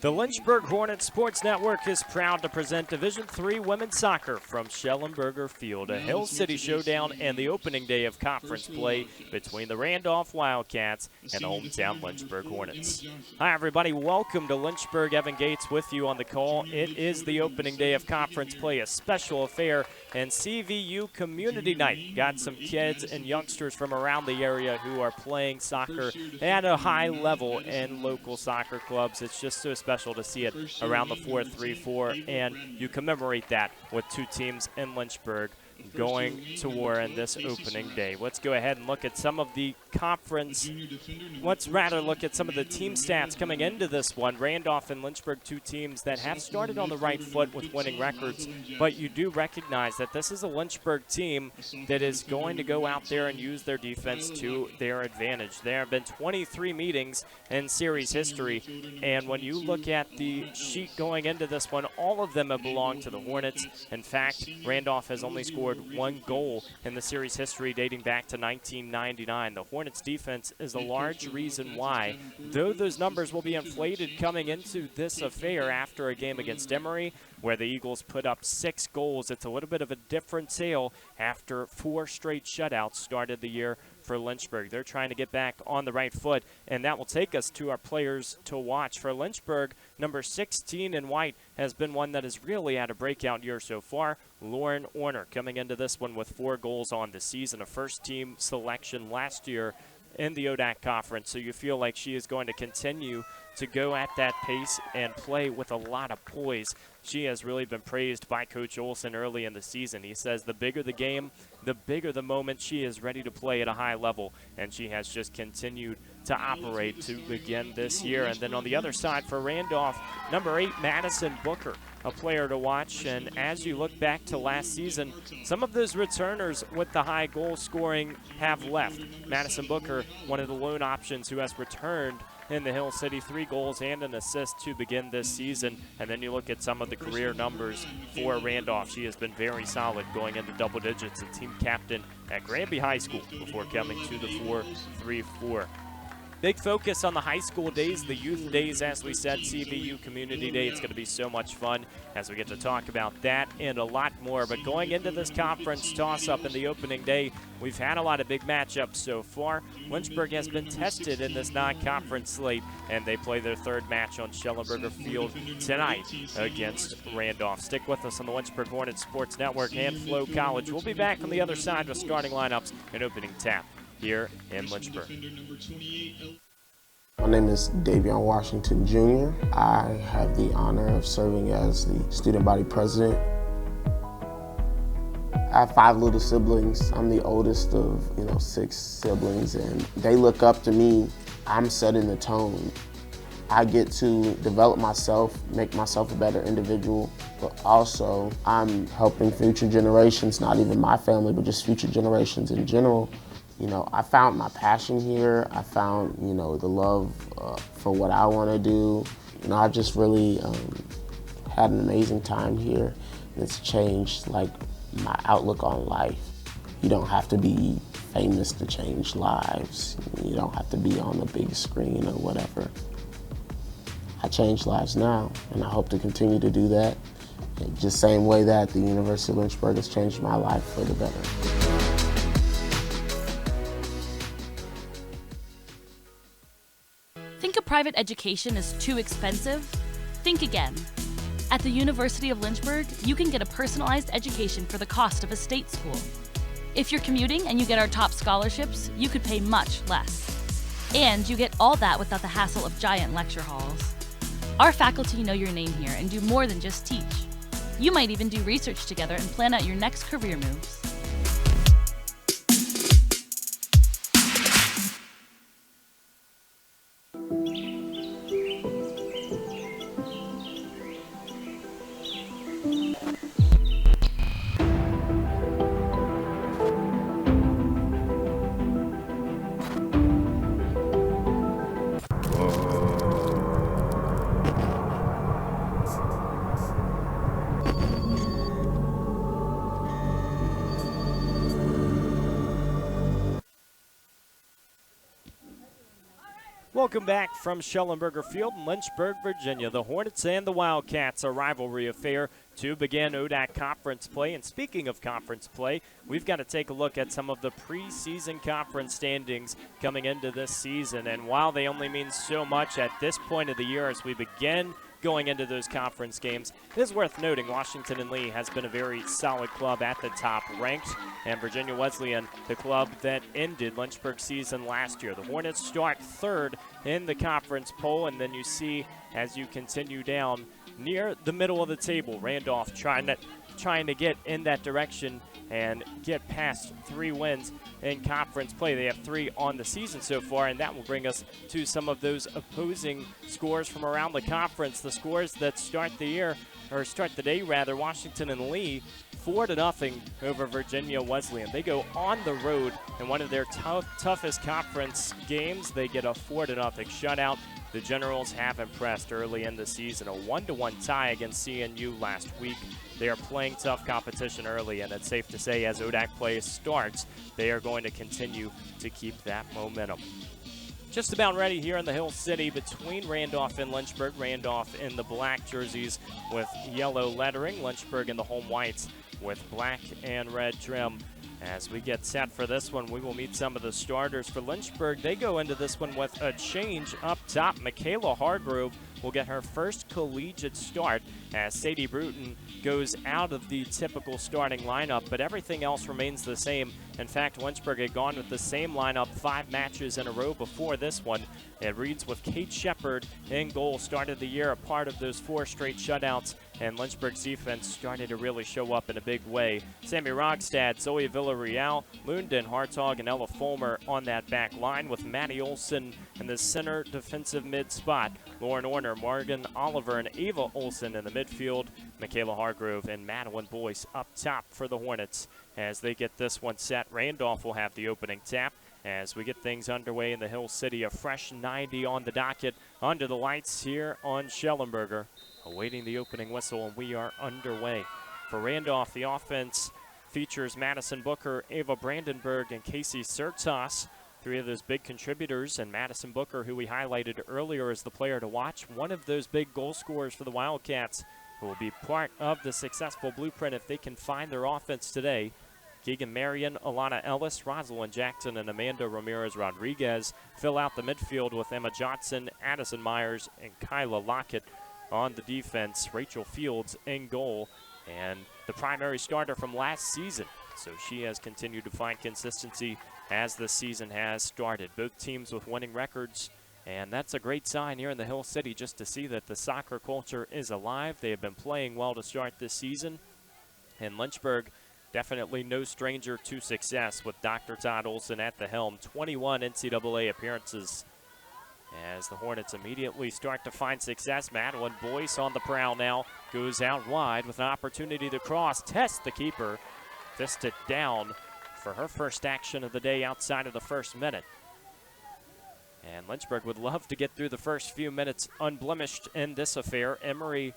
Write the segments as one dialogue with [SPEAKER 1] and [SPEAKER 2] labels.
[SPEAKER 1] The Lynchburg Hornets Sports Network is proud to present Division III Women's Soccer from Schellenberger Field, a Hill City showdown and the opening day of conference play between the Randolph WildCats and the hometown Lynchburg Hornets. Hi everybody, welcome to Lynchburg. Evan Gates with you on the call. It is the opening day of conference play, a special affair, and CVU Community Night. Got some kids and youngsters from around the area who are playing soccer at a high level in local soccer clubs. It's just so special to see it around the 4-3-4, and you commemorate that with two teams in Lynchburg going to war in this opening day. Let's go ahead and look at some of the conference. Let's rather look at some of the team stats coming into this one. Randolph and Lynchburg, two teams that have started on the right foot with winning records, but you do recognize that this is a Lynchburg team that is going to go out there and use their defense to their advantage. There have been 23 meetings in series history, and when you look at the sheet going into this one, all of them have belonged to the Hornets. In fact, Randolph has only scored one goal in the series history dating back to 1999. The Hornets defense is a large reason why, though those numbers will be inflated coming into this affair after a game against Emory where the Eagles put up 6 goals. It's a little bit of a different tale after 4 straight shutouts started the year for Lynchburg. They're trying to get back on the right foot, and that will take us to our players to watch. For Lynchburg, number 16 in white has been one that has really had a breakout year so far. Lauren Orner coming into this one with 4 goals on the season, a first-team selection last year in the ODAC conference, so you feel like she is going to continue to go at that pace and play with a lot of poise. She has really been praised by Coach Olson early in the season. He says the bigger the game, the bigger the moment, she is ready to play at a high level, and she has just continued to operate to begin this year. And then on the other side for Randolph, number 8, Madison Booker, a player to watch. And as you look back to last season, some of those returners with the high goal scoring have left. Madison Booker, one of the lone options who has returned in the Hill City, 3 goals and an assist to begin this season. And then you look at some of the career numbers for Randolph. She has been very solid, going into double digits, and team captain at Granby High School before coming to the 4-3-4. Big focus on the high school days, the youth days, as we said, CVU Community Day. It's going to be so much fun as we get to talk about that and a lot more. But going into this conference toss-up in the opening day, we've had a lot of big matchups so far. Lynchburg has been tested in this non-conference slate, and they play their 3rd match on Schellenberger Field tonight against Randolph. Stick with us on the Lynchburg Hornets Sports Network and Flo College. We'll be back on the other side with starting lineups and opening tap here in Lynchburg.
[SPEAKER 2] My name is Davion Washington Jr. I have the honor of serving as the student body president. I have 5 little siblings. I'm the oldest of 6 siblings, and they look up to me. I'm setting the tone. I get to develop myself, make myself a better individual, but also I'm helping future generations, not even my family, but just future generations in general. I found my passion here. I found, the love for what I want to do. I just really had an amazing time here. It's changed, my outlook on life. You don't have to be famous to change lives. You don't have to be on the big screen or whatever. I change lives now, and I hope to continue to do that. Just same way that the University of Lynchburg has changed my life for the better.
[SPEAKER 3] Think a private education is too expensive? Think again. At the University of Lynchburg, you can get a personalized education for the cost of a state school. If you're commuting and you get our top scholarships, you could pay much less. And you get all that without the hassle of giant lecture halls. Our faculty know your name here and do more than just teach. You might even do research together and plan out your next career moves.
[SPEAKER 1] Welcome back from Schellenberger Field in Lynchburg, Virginia. The Hornets and the Wildcats, a rivalry affair to begin ODAC conference play. And speaking of conference play, we've got to take a look at some of the preseason conference standings coming into this season. And while they only mean so much at this point of the year as we begin going into those conference games, it is worth noting Washington and Lee has been a very solid club at the top ranked, and Virginia Wesleyan, the club that ended Lynchburg's season last year. The Hornets start third in the conference poll, and then you see as you continue down near the middle of the table, Randolph trying to get in that direction and get past 3 wins in conference play. They have 3 on the season so far, and that will bring us to some of those opposing scores from around the conference. The scores that start the day, Washington and Lee 4-0 over Virginia Wesleyan. They go on the road in one of their toughest conference games. They get a 4-0 shutout. The Generals have impressed early in the season. A 1-1 tie against CNU last week. They are playing tough competition early, and it's safe to say as ODAC play starts, they are going to continue to keep that momentum. Just about ready here in the Hill City between Randolph and Lynchburg. Randolph in the black jerseys with yellow lettering. Lynchburg in the home whites with black and red trim. As we get set for this one, we will meet some of the starters for Lynchburg. They go into this one with a change up top. Michaela Hargrove will get her first collegiate start as Sadie Bruton goes out of the typical starting lineup, but everything else remains the same. In fact, Lynchburg had gone with the same lineup 5 matches in a row before this one. It reads with Kate Shepard in goal, started the year a part of those 4 straight shutouts, and Lynchburg's defense started to really show up in a big way. Sammy Rogstad, Zoe Villarreal, Lunden, Hartog, and Ella Fulmer on that back line with Maddie Olson in the center defensive mid spot. Lauren Orner, Morgan Oliver, and Ava Olson in the midfield. Michaela Hargrove and Madeline Boyce up top for the Hornets. As they get this one set, Randolph will have the opening tap. As we get things underway in the Hill City, a fresh 90 on the docket under the lights here on Schellenberger. Awaiting the opening whistle, and we are underway. For Randolph, the offense features Madison Booker, Ava Brandenburg, and Casey Sertas. 3 of those big contributors, and Madison Booker, who we highlighted earlier as the player to watch, one of those big goal scorers for the Wildcats, who will be part of the successful blueprint if they can find their offense today. Keegan Marion, Alana Ellis, Rosalind Jackson, and Amanda Ramirez-Rodriguez fill out the midfield with Emma Johnson, Addison Myers, and Kyla Lockett on the defense. Rachel Fields in goal, and the primary starter from last season. So she has continued to find consistency as the season has started. Both teams with winning records, and that's a great sign here in the Hill City just to see that the soccer culture is alive. They have been playing well to start this season, and Lynchburg definitely no stranger to success with Dr. Todd Olson at the helm. 21 NCAA appearances as the Hornets immediately start to find success. Madeline Boyce on the prowl now, goes out wide with an opportunity to cross, test the keeper, fist it down for her first action of the day outside of the first minute. And Lynchburg would love to get through the first few minutes unblemished in this affair. Emory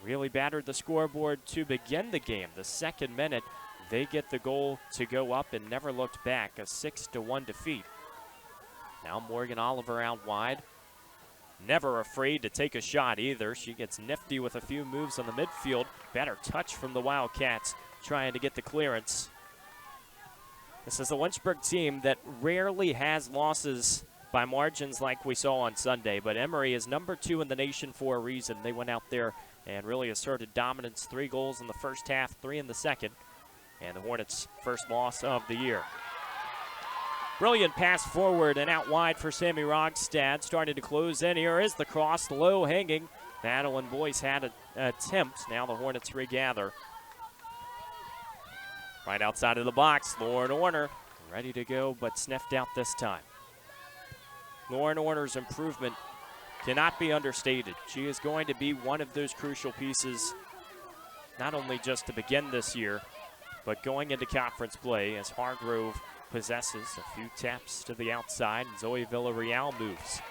[SPEAKER 1] really battered the scoreboard to begin the game. The second minute, they get the goal to go up and never looked back, a 6-1 defeat. Now Morgan Oliver out wide. Never afraid to take a shot either. She gets nifty with a few moves on the midfield. Better touch from the Wildcats trying to get the clearance. This is a Lynchburg team that rarely has losses by margins like we saw on Sunday, but Emory is number 2 in the nation for a reason. They went out there and really asserted dominance. 3 goals in the first half, 3 in the second, and the Hornets' first loss of the year. Brilliant pass forward and out wide for Sammy Rogstad. Starting to close in. Here is the cross, low hanging. Madeline Boyce had an attempt. Now the Hornets regather. Right outside of the box, Lauren Orner ready to go, but sniffed out this time. Lauren Orner's improvement cannot be understated. She is going to be one of those crucial pieces, not only just to begin this year, but going into conference play as Hargrove possesses a few taps to the outside. Zoe Villarreal moves.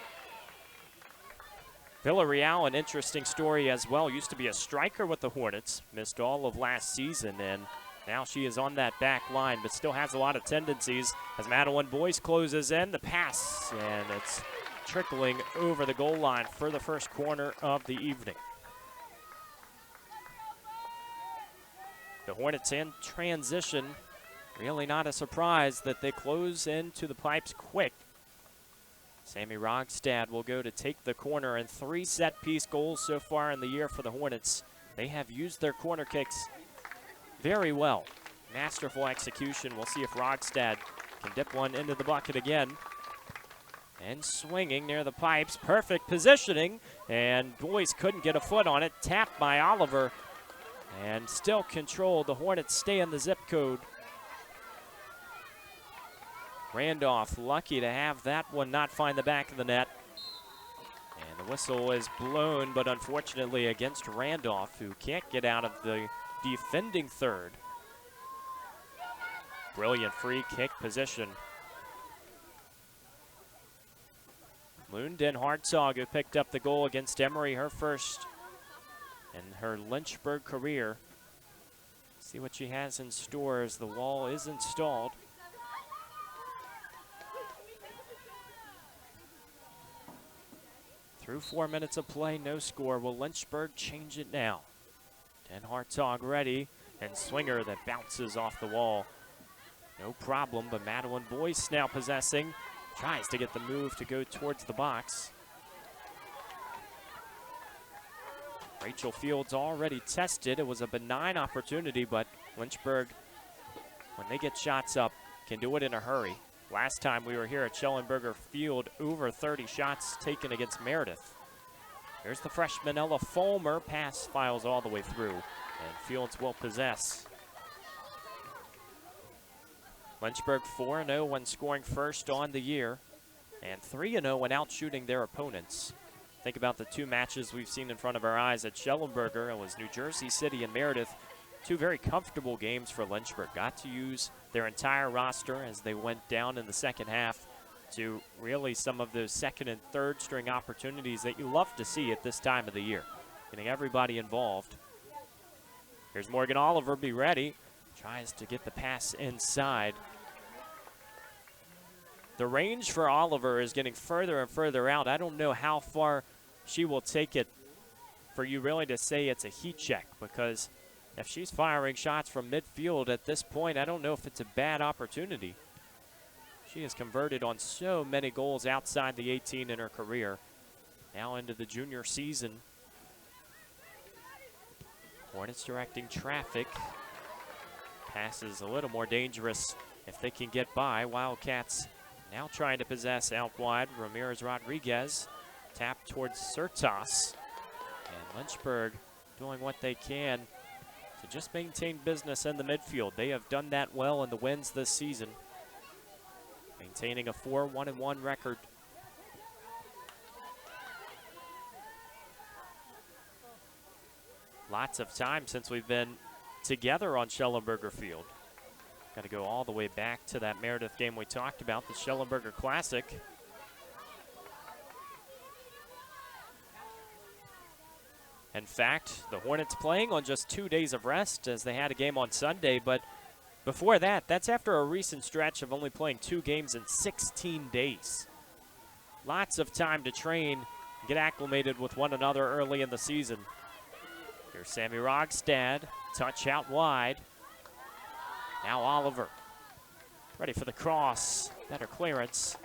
[SPEAKER 1] Villarreal, an interesting story as well. Used to be a striker with the Hornets. Missed all of last season, and now she is on that back line, but still has a lot of tendencies as Madeline Boyce closes in. The pass, and it's trickling over the goal line for the first corner of the evening. The Hornets in transition. Really not a surprise that they close into the pipes quick. Sammy Rogstad will go to take the corner, and 3 set-piece goals so far in the year for the Hornets. They have used their corner kicks very well. Masterful execution. We'll see if Rogstad can dip one into the bucket again. And swinging near the pipes. Perfect positioning, and Boyce couldn't get a foot on it. Tapped by Oliver, and still controlled. The Hornets stay in the zip code. Randolph lucky to have that one not find the back of the net. And the whistle is blown, but unfortunately against Randolph, who can't get out of the defending third. Brilliant free kick position. Lunden Hartzog, who picked up the goal against Emory, her first in her Lynchburg career. See what she has in store as the wall is installed. Through 4 minutes of play, no score. Will Lynchburg change it now? Den Hartog ready, and swinger that bounces off the wall. No problem, but Madeline Boyce now possessing. Tries to get the move to go towards the box. Rachel Fields already tested. It was a benign opportunity, but Lynchburg, when they get shots up, can do it in a hurry. Last time we were here at Schellenberger Field, over 30 shots taken against Meredith. Here's the freshman Ella Fulmer. Pass files all the way through, and Fields will possess. Lynchburg 4-0 when scoring first on the year, and 3-0 when out shooting their opponents. Think about the 2 matches we've seen in front of our eyes at Schellenberger. It was New Jersey City and Meredith. 2 very comfortable games for Lynchburg. Got to use their entire roster as they went down in the second half to really some of those second and third string opportunities that you love to see at this time of the year. Getting everybody involved. Here's Morgan Oliver, be ready. Tries to get the pass inside. The range for Oliver is getting further and further out. I don't know how far she will take it for you really to say it's a heat check, because if she's firing shots from midfield at this point, I don't know if it's a bad opportunity. She has converted on so many goals outside the 18 in her career. Now into the junior season. Hornets directing traffic. Pass is a little more dangerous if they can get by. Wildcats now trying to possess out wide. Ramirez Rodriguez tapped towards Certas. And Lynchburg doing what they can to just maintain business in the midfield. They have done that well in the wins this season. Maintaining a 4-1-1 record. Lots of time since we've been together on Schellenberger Field. Got to go all the way back to that Meredith game we talked about, the Schellenberger Classic. In fact, the Hornets playing on just 2 days of rest, as they had a game on Sunday, but before that, that's after a recent stretch of only playing 2 games in 16 days. Lots of time to train, get acclimated with one another early in the season. Here's Sammy Rogstad, touch out wide. Now Oliver, ready for the cross, better clearance.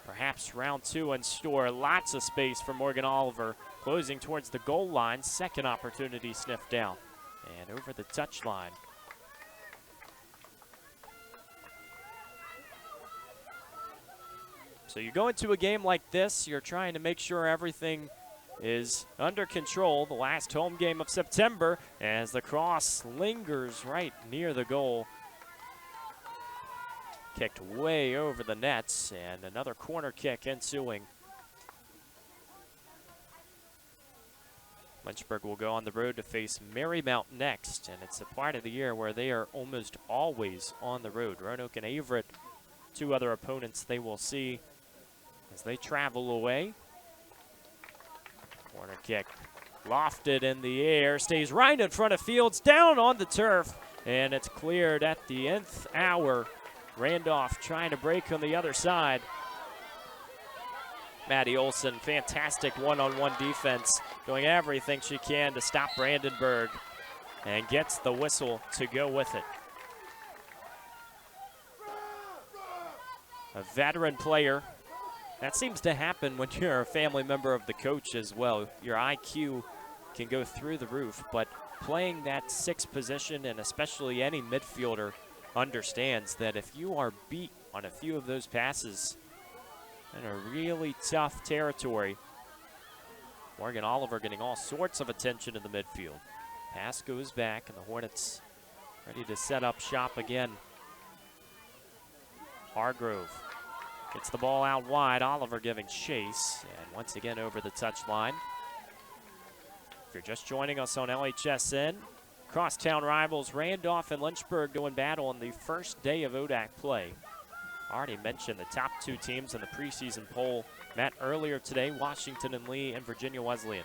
[SPEAKER 1] Perhaps round 2 in store. Lots of space for Morgan Oliver. Closing towards the goal line. Second opportunity sniffed out. And over the touchline. So you go into a game like this, you're trying to make sure everything is under control. The last home game of September, as the cross lingers right near the goal. Kicked way over the nets, and another corner kick ensuing. Lynchburg will go on the road to face Marymount next, and it's a part of the year where they are almost always on the road. Roanoke and Averett, 2 other opponents they will see as they travel away. Corner kick lofted in the air, stays right in front of Fields, down on the turf, and it's cleared at the nth hour. Randolph trying to break on the other side. Maddie Olson, fantastic one-on-one defense, doing everything she can to stop Brandenburg, and gets the whistle to go with it. A veteran player. That seems to happen when you're a family member of the coach as well. Your IQ can go through the roof, but playing that sixth position, and especially any midfielder, understands that if you are beat on a few of those passes in a really tough territory, Morgan Oliver getting all sorts of attention in the midfield. Pass goes back, and the Hornets ready to set up shop again. Hargrove gets the ball out wide. Oliver giving chase, and once again over the touchline. If you're just joining us on LHSN, crosstown rivals Randolph and Lynchburg doing battle on the first day of ODAC play. Already mentioned the top two teams in the preseason poll met earlier today, Washington and Lee and Virginia Wesleyan.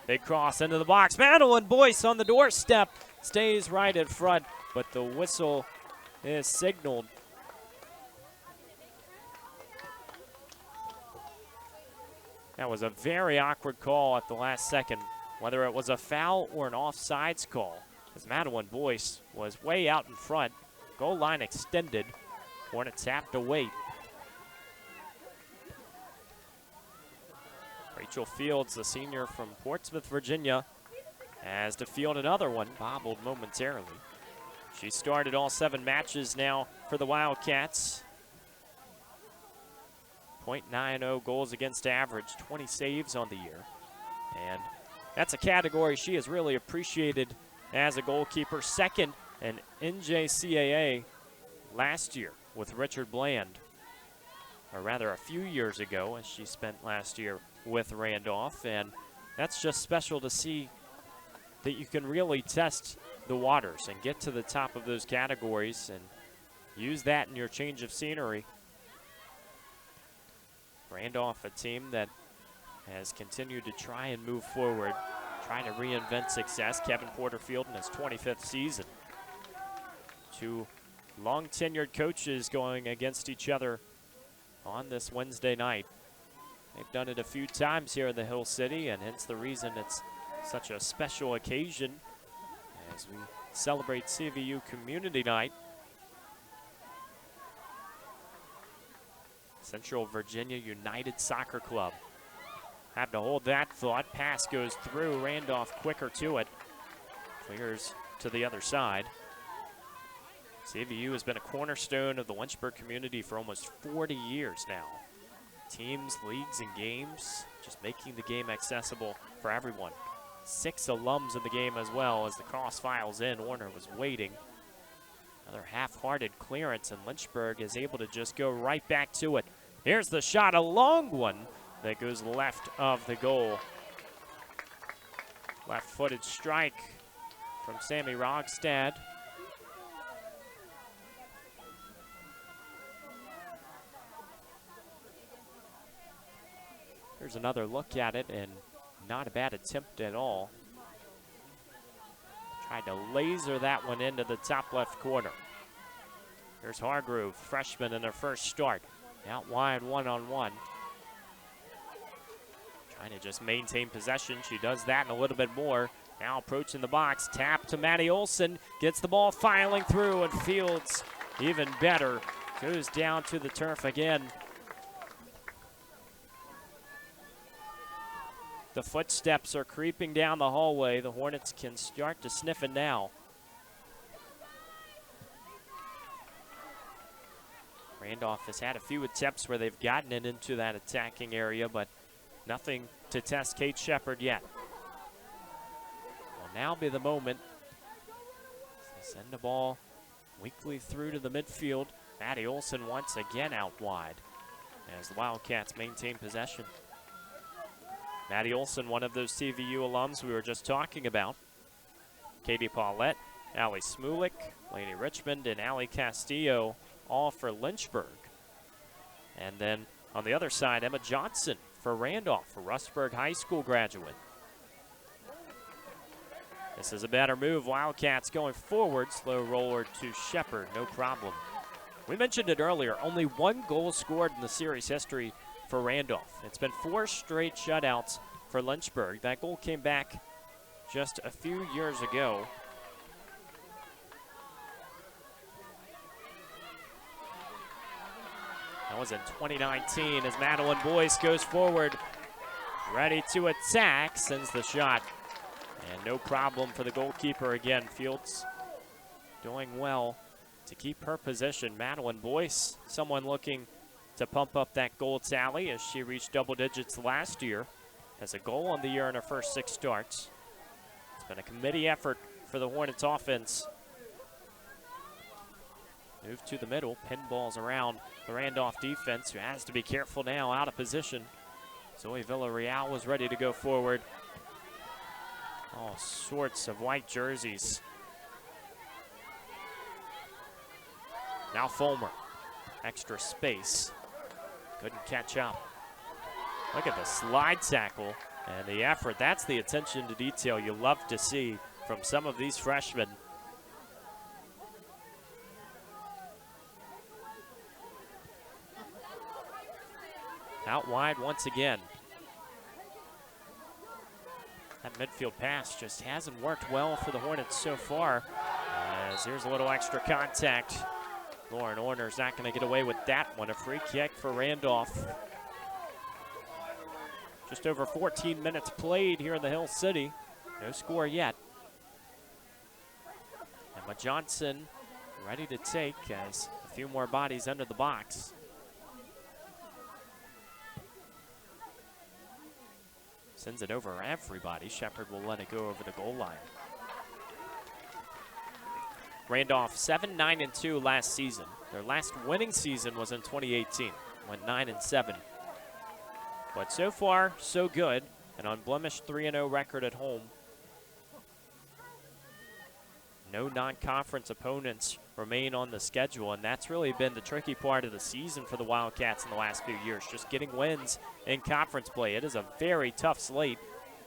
[SPEAKER 1] Big cross into the box. Madeline Boyce on the doorstep, stays right in front, but the whistle is signaled. That was a very awkward call at the last second, whether it was a foul or an offsides call, as Madeline Boyce was way out in front. Goal line extended. Hornets have to wait. Rachel Fields, the senior from Portsmouth, Virginia, has to field another one, bobbled momentarily. She started all 7 matches now for the Wildcats. .90 goals against average, 20 saves on the year. And that's a category she has really appreciated as a goalkeeper. Second in NJCAA last year with Richard Bland, or rather a few years ago, as she spent last year with Randolph. And that's just special to see that you can really test the waters and get to the top of those categories and use that in your change of scenery. Randolph, a team that has continued to try and move forward, trying to reinvent success. Kevin Porterfield in his 25th season. 2 long-tenured coaches going against each other on this Wednesday night. They've done it a few times here in the Hill City, and hence the reason it's such a special occasion as we celebrate CVU Community Night. Central Virginia United Soccer Club. Have to hold that thought. Pass goes through. Randolph quicker to it. Clears to the other side. CVU has been a cornerstone of the Lynchburg community for almost 40 years now. Teams, leagues, and games, just making the game accessible for everyone. 6 alums in the game as well as the cross files in. Warner was waiting. Another half-hearted clearance, and Lynchburg is able to just go right back to it. Here's the shot, a long one that goes left of the goal. Left-footed strike from Sammy Rogstad. Here's another look at it, and not a bad attempt at all. Tried to laser that one into the top left corner. Here's Hargrove, freshman in her first start. Out wide, one-on-one. Trying to just maintain possession. She does that and a little bit more. Now approaching the box. Tap to Maddie Olson. Gets the ball filing through, and Fields even better. Goes down to the turf again. The footsteps are creeping down the hallway. The Hornets can start to sniff it now. Randolph has had a few attempts where they've gotten it into that attacking area, but nothing to test Kate Shepard yet. Will now be the moment to send the ball weakly through to the midfield. Maddie Olson once again out wide as the Wildcats maintain possession. Maddie Olson, one of those CVU alums we were just talking about. Katie Paulette, Allie Smulik, Lainey Richmond, and Allie Castillo, all for Lynchburg. And then on the other side, Emma Johnson for Randolph, a Rustburg High School graduate. This is a better move. Wildcats going forward. Slow roller to Shepard, no problem. We mentioned it earlier, only 1 goal scored in the series history for Randolph. It's been 4 straight shutouts for Lynchburg. That goal came back just a few years ago. That was in 2019 as Madeline Boyce goes forward, ready to attack, sends the shot. And no problem for the goalkeeper again. Fields doing well to keep her position. Madeline Boyce, someone looking to pump up that goal tally as she reached double digits last year. Has a goal on the year in her first 6 starts. It's been a committee effort for the Hornets offense. Move to the middle, pinballs around the Randolph defense, who has to be careful now, out of position. Zoe Villarreal was ready to go forward. All sorts of white jerseys. Now Fulmer, extra space, couldn't catch up. Look at the slide tackle and the effort. That's the attention to detail you love to see from some of these freshmen. Out wide once again. That midfield pass just hasn't worked well for the Hornets so far. As here's a little extra contact. Lauren Orner's not going to get away with that one. A free kick for Randolph. Just over 14 minutes played here in the Hill City. No score yet. Emma Johnson ready to take as a few more bodies under the box. Sends it over everybody. Shepard will let it go over the goal line. Randolph 7-9-2 last season. Their last winning season was in 2018. Went 9-7. But so far, so good. An unblemished 3-0 record at home. No non-conference opponents remain on the schedule, and that's really been the tricky part of the season for the Wildcats in the last few years, just getting wins in conference play. It is a very tough slate,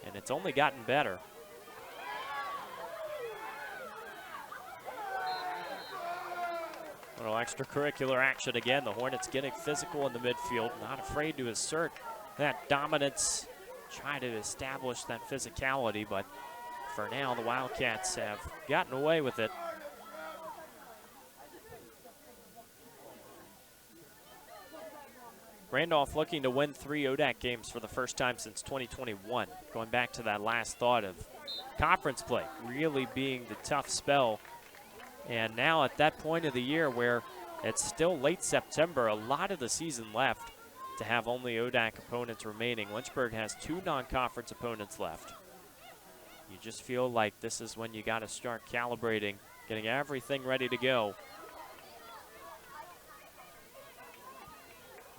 [SPEAKER 1] and it's only gotten better. Little extracurricular action again. The Hornets getting physical in the midfield, not afraid to assert that dominance, try to establish that physicality, but for now, the Wildcats have gotten away with it. Randolph looking to win 3 ODAC games for the first time since 2021. Going back to that last thought of conference play really being the tough spell. And now at that point of the year where it's still late September, a lot of the season left to have only ODAC opponents remaining. Lynchburg has 2 non-conference opponents left. You just feel like this is when you got to start calibrating, getting everything ready to go.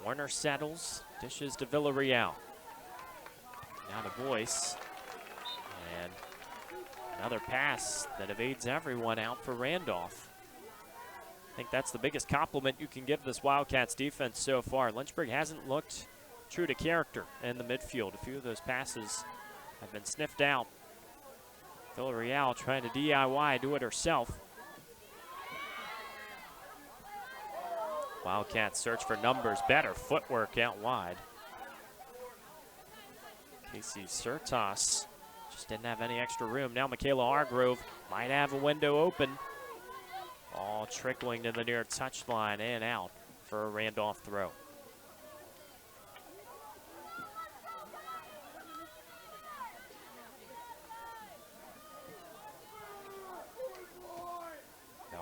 [SPEAKER 1] Warner settles, dishes to Villarreal. Now to Boyce. And another pass that evades everyone out for Randolph. I think that's the biggest compliment you can give this Wildcats defense so far. Lynchburg hasn't looked true to character in the midfield. A few of those passes have been sniffed out. Villarreal trying to DIY, do it herself. Wildcats search for numbers, better footwork out wide. Casey Sertas just didn't have any extra room. Now Michaela Hargrove might have a window open. All trickling to the near touchline and out for a Randolph throw.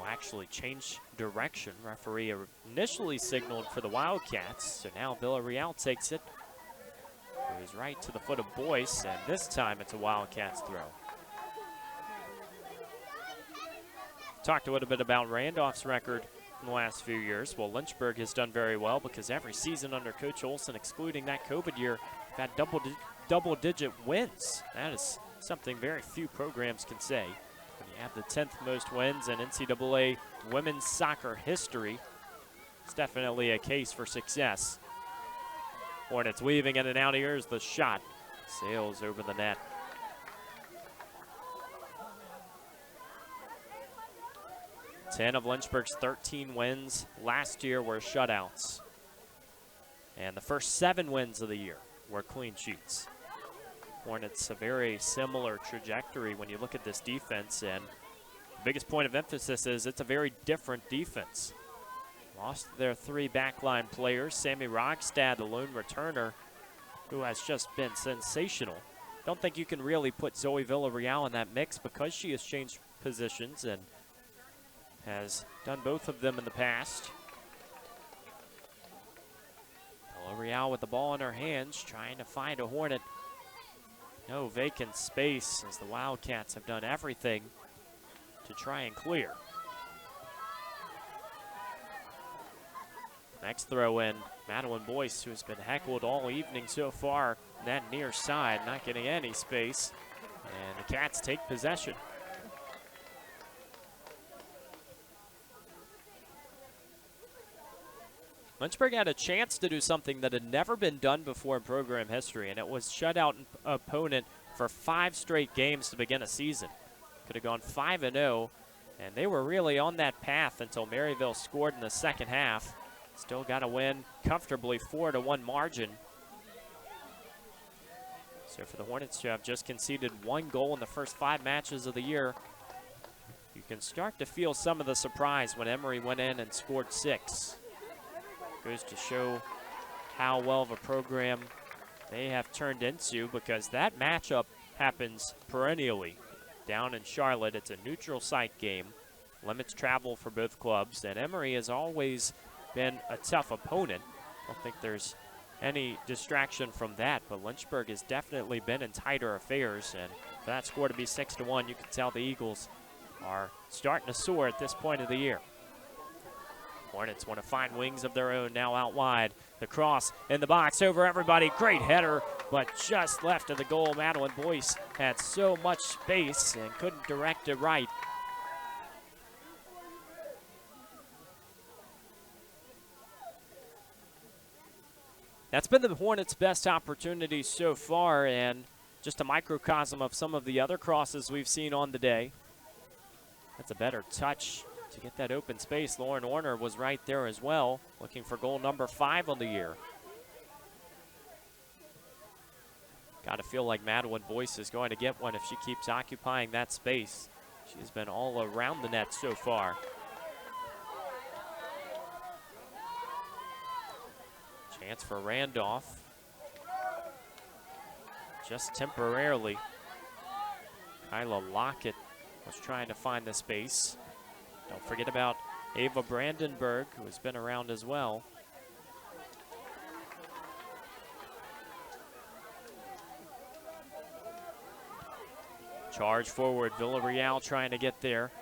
[SPEAKER 1] Actually change direction. Referee initially signaled for the Wildcats, so now Villarreal takes it. Goes right to the foot of Boyce, and this time it's a Wildcats throw. Talked a little bit about Randolph's record in the last few years. Well, Lynchburg has done very well because every season under Coach Olson, excluding that COVID year, have had double-digit wins. That is something very few programs can say. You have the 10th most wins in NCAA women's soccer history. It's definitely a case for success. Hornets weaving in and out. Here's the shot. Sails over the net. Ten of Lynchburg's 13 wins last year were shutouts. And the first 7 wins of the year were clean sheets. Hornets a very similar trajectory when you look at this defense, and the biggest point of emphasis is it's a very different defense. Lost their 3 backline players. Sammy Rogstad, the lone returner, who has just been sensational. Don't think you can really put Zoe Villarreal in that mix because she has changed positions and has done both of them in the past. Villarreal with the ball in her hands, trying to find a Hornet. No vacant space as the Wildcats have done everything to try and clear. Next throw in, Madeline Boyce, who's been heckled all evening so far, that near side, not getting any space. And the Cats take possession. Lynchburg had a chance to do something that had never been done before in program history, and it was shut out an opponent for 5 straight games to begin a season. Could have gone 5-0, and they were really on that path until Maryville scored in the second half. Still got to win comfortably, 4-1 margin. So for the Hornets to have just conceded 1 goal in the first 5 matches of the year, you can start to feel some of the surprise when Emory went in and scored 6. Goes to show how well of a program they have turned into, because that matchup happens perennially down in Charlotte. It's a neutral site game, limits travel for both clubs, and Emory has always been a tough opponent. I don't think there's any distraction from that, but Lynchburg has definitely been in tighter affairs, and for that score to be 6-1, you can tell the Eagles are starting to soar at this point of the year. Hornets want to find wings of their own now out wide. The cross in the box over everybody. Great header, but just left of the goal. Madeline Boyce had so much space and couldn't direct it right. That's been the Hornets' best opportunity so far, and just a microcosm of some of the other crosses we've seen on the day. That's a better touch to get that open space. Lauren Orner was right there as well, looking for goal number 5 on the year. Got to feel like Madeline Boyce is going to get one if she keeps occupying that space. She's been all around the net so far. Chance for Randolph. Just temporarily. Kyla Lockett was trying to find the space. Don't forget about Ava Brandenburg, who has been around as well. Charge forward, Villarreal trying to get there.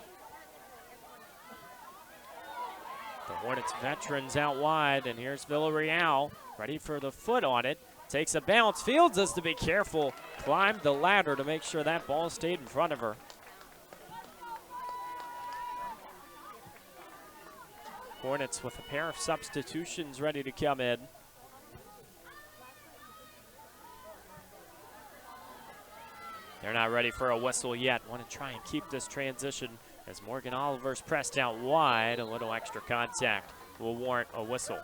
[SPEAKER 1] The Hornets veterans out wide, and here's Villarreal, ready for the foot on it. Takes a bounce, Fields has to be careful. Climbed the ladder to make sure that ball stayed in front of her. Hornets with a pair of substitutions ready to come in. They're not ready for a whistle yet. Want to try and keep this transition as Morgan Oliver's pressed out wide. A little extra contact will warrant a whistle.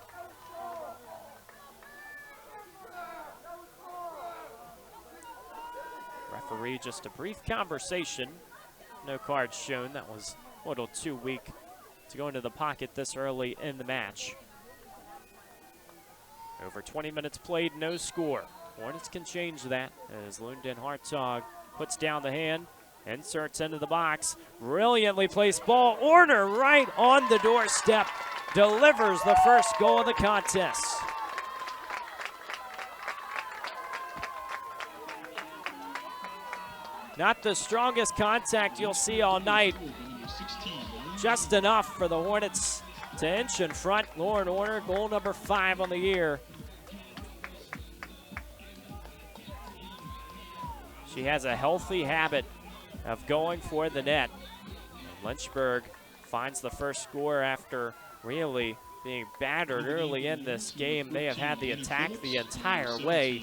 [SPEAKER 1] Referee, just a brief conversation. No cards shown. That was a little too weak to go into the pocket this early in the match. Over 20 minutes played, no score. Hornets can change that as Lunden Hartog puts down the hand, inserts into the box. Brilliantly placed ball. Orner right on the doorstep. Delivers the first goal of the contest. Not the strongest contact you'll see all night. Just enough for the Hornets to inch in front. Lauren Orner, goal number 5 on the year. She has a healthy habit of going for the net. Lynchburg finds the first score after really being battered early in this game. They have had the attack the entire way.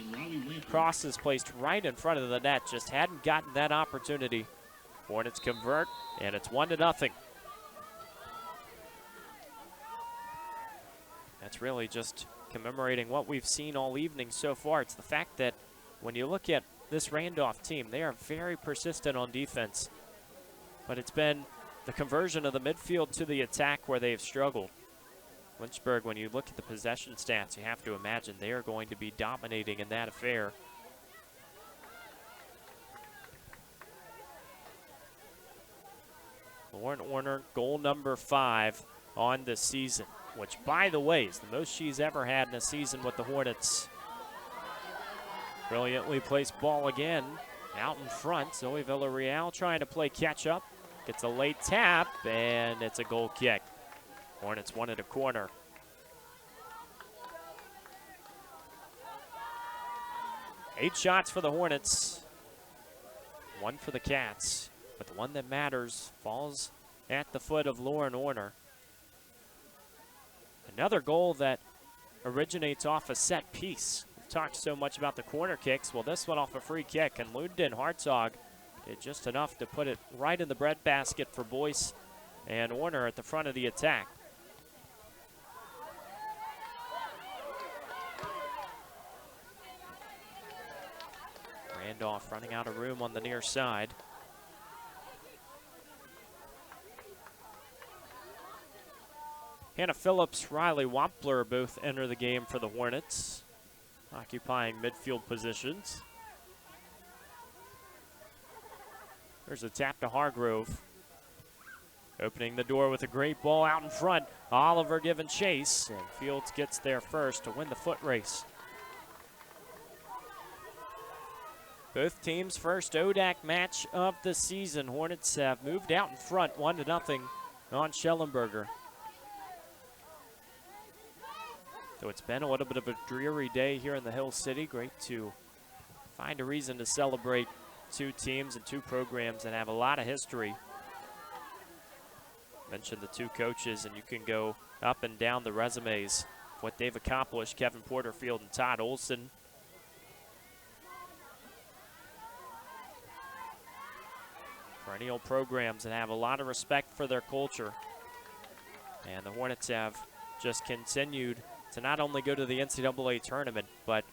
[SPEAKER 1] Cross is placed right in front of the net, just hadn't gotten that opportunity. Hornets convert, and it's 1-0. That's really just commemorating what we've seen all evening so far. It's the fact that when you look at this Randolph team, they are very persistent on defense. But it's been the conversion of the midfield to the attack where they've struggled. Lynchburg, when you look at the possession stats, you have to imagine they are going to be dominating in that affair. Lauren Orner, goal number 5 on the season, which, by the way, is the most she's ever had in a season with the Hornets. Brilliantly placed ball again out in front. Zoe Villarreal trying to play catch up. Gets a late tap, and it's a goal kick. Hornets wanted a corner. Eight shots for the Hornets. 1 for the Cats. But the one that matters falls at the foot of Lauren Orner. Another goal that originates off a set piece. We've talked so much about the corner kicks. Well, this one off a free kick, and Lundin Hartzog did just enough to put it right in the breadbasket for Boyce and Orner at the front of the attack. Randolph running out of room on the near side. Hannah Phillips, Riley Wampler both enter the game for the Hornets, occupying midfield positions. There's a tap to Hargrove. Opening the door with a great ball out in front. Oliver giving chase, and Fields gets there first to win the foot race. Both teams' first ODAC match of the season. Hornets have moved out in front 1-0 on Schellenberger. So it's been a little bit of a dreary day here in the Hill City. Great to find a reason to celebrate two teams and two programs that have a lot of history. Mentioned the two coaches, and you can go up and down the resumes of what they've accomplished. Kevin Porterfield and Todd Olson. Perennial programs that have a lot of respect for their culture. And the Hornets have just continued to not only go to the NCAA tournament, but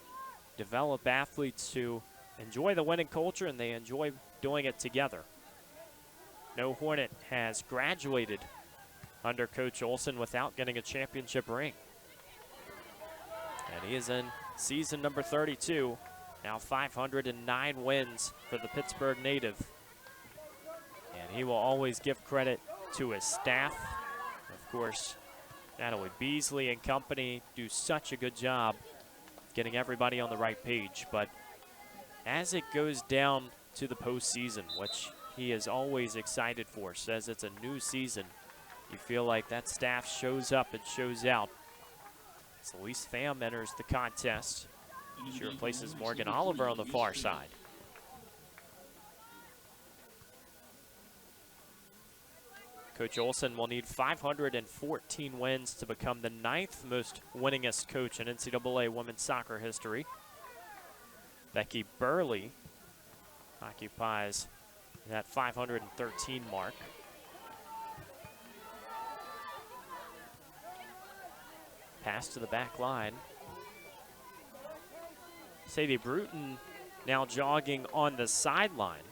[SPEAKER 1] develop athletes who enjoy the winning culture, and they enjoy doing it together. No Hornet has graduated under Coach Olson without getting a championship ring. And he is in season number 32, now 509 wins for the Pittsburgh native. And he will always give credit to his staff. Of course, Natalie Beasley and company do such a good job getting everybody on the right page. But as it goes down to the postseason, which he is always excited for, says it's a new season, you feel like that staff shows up and shows out. As Elise Pham enters the contest. She replaces Morgan Oliver on the far side. Coach Olson will need 514 wins to become the 9th most winningest coach in NCAA women's soccer history. Becky Burley occupies that 513 mark. Pass to the back line. Sadie Bruton now jogging on the sideline.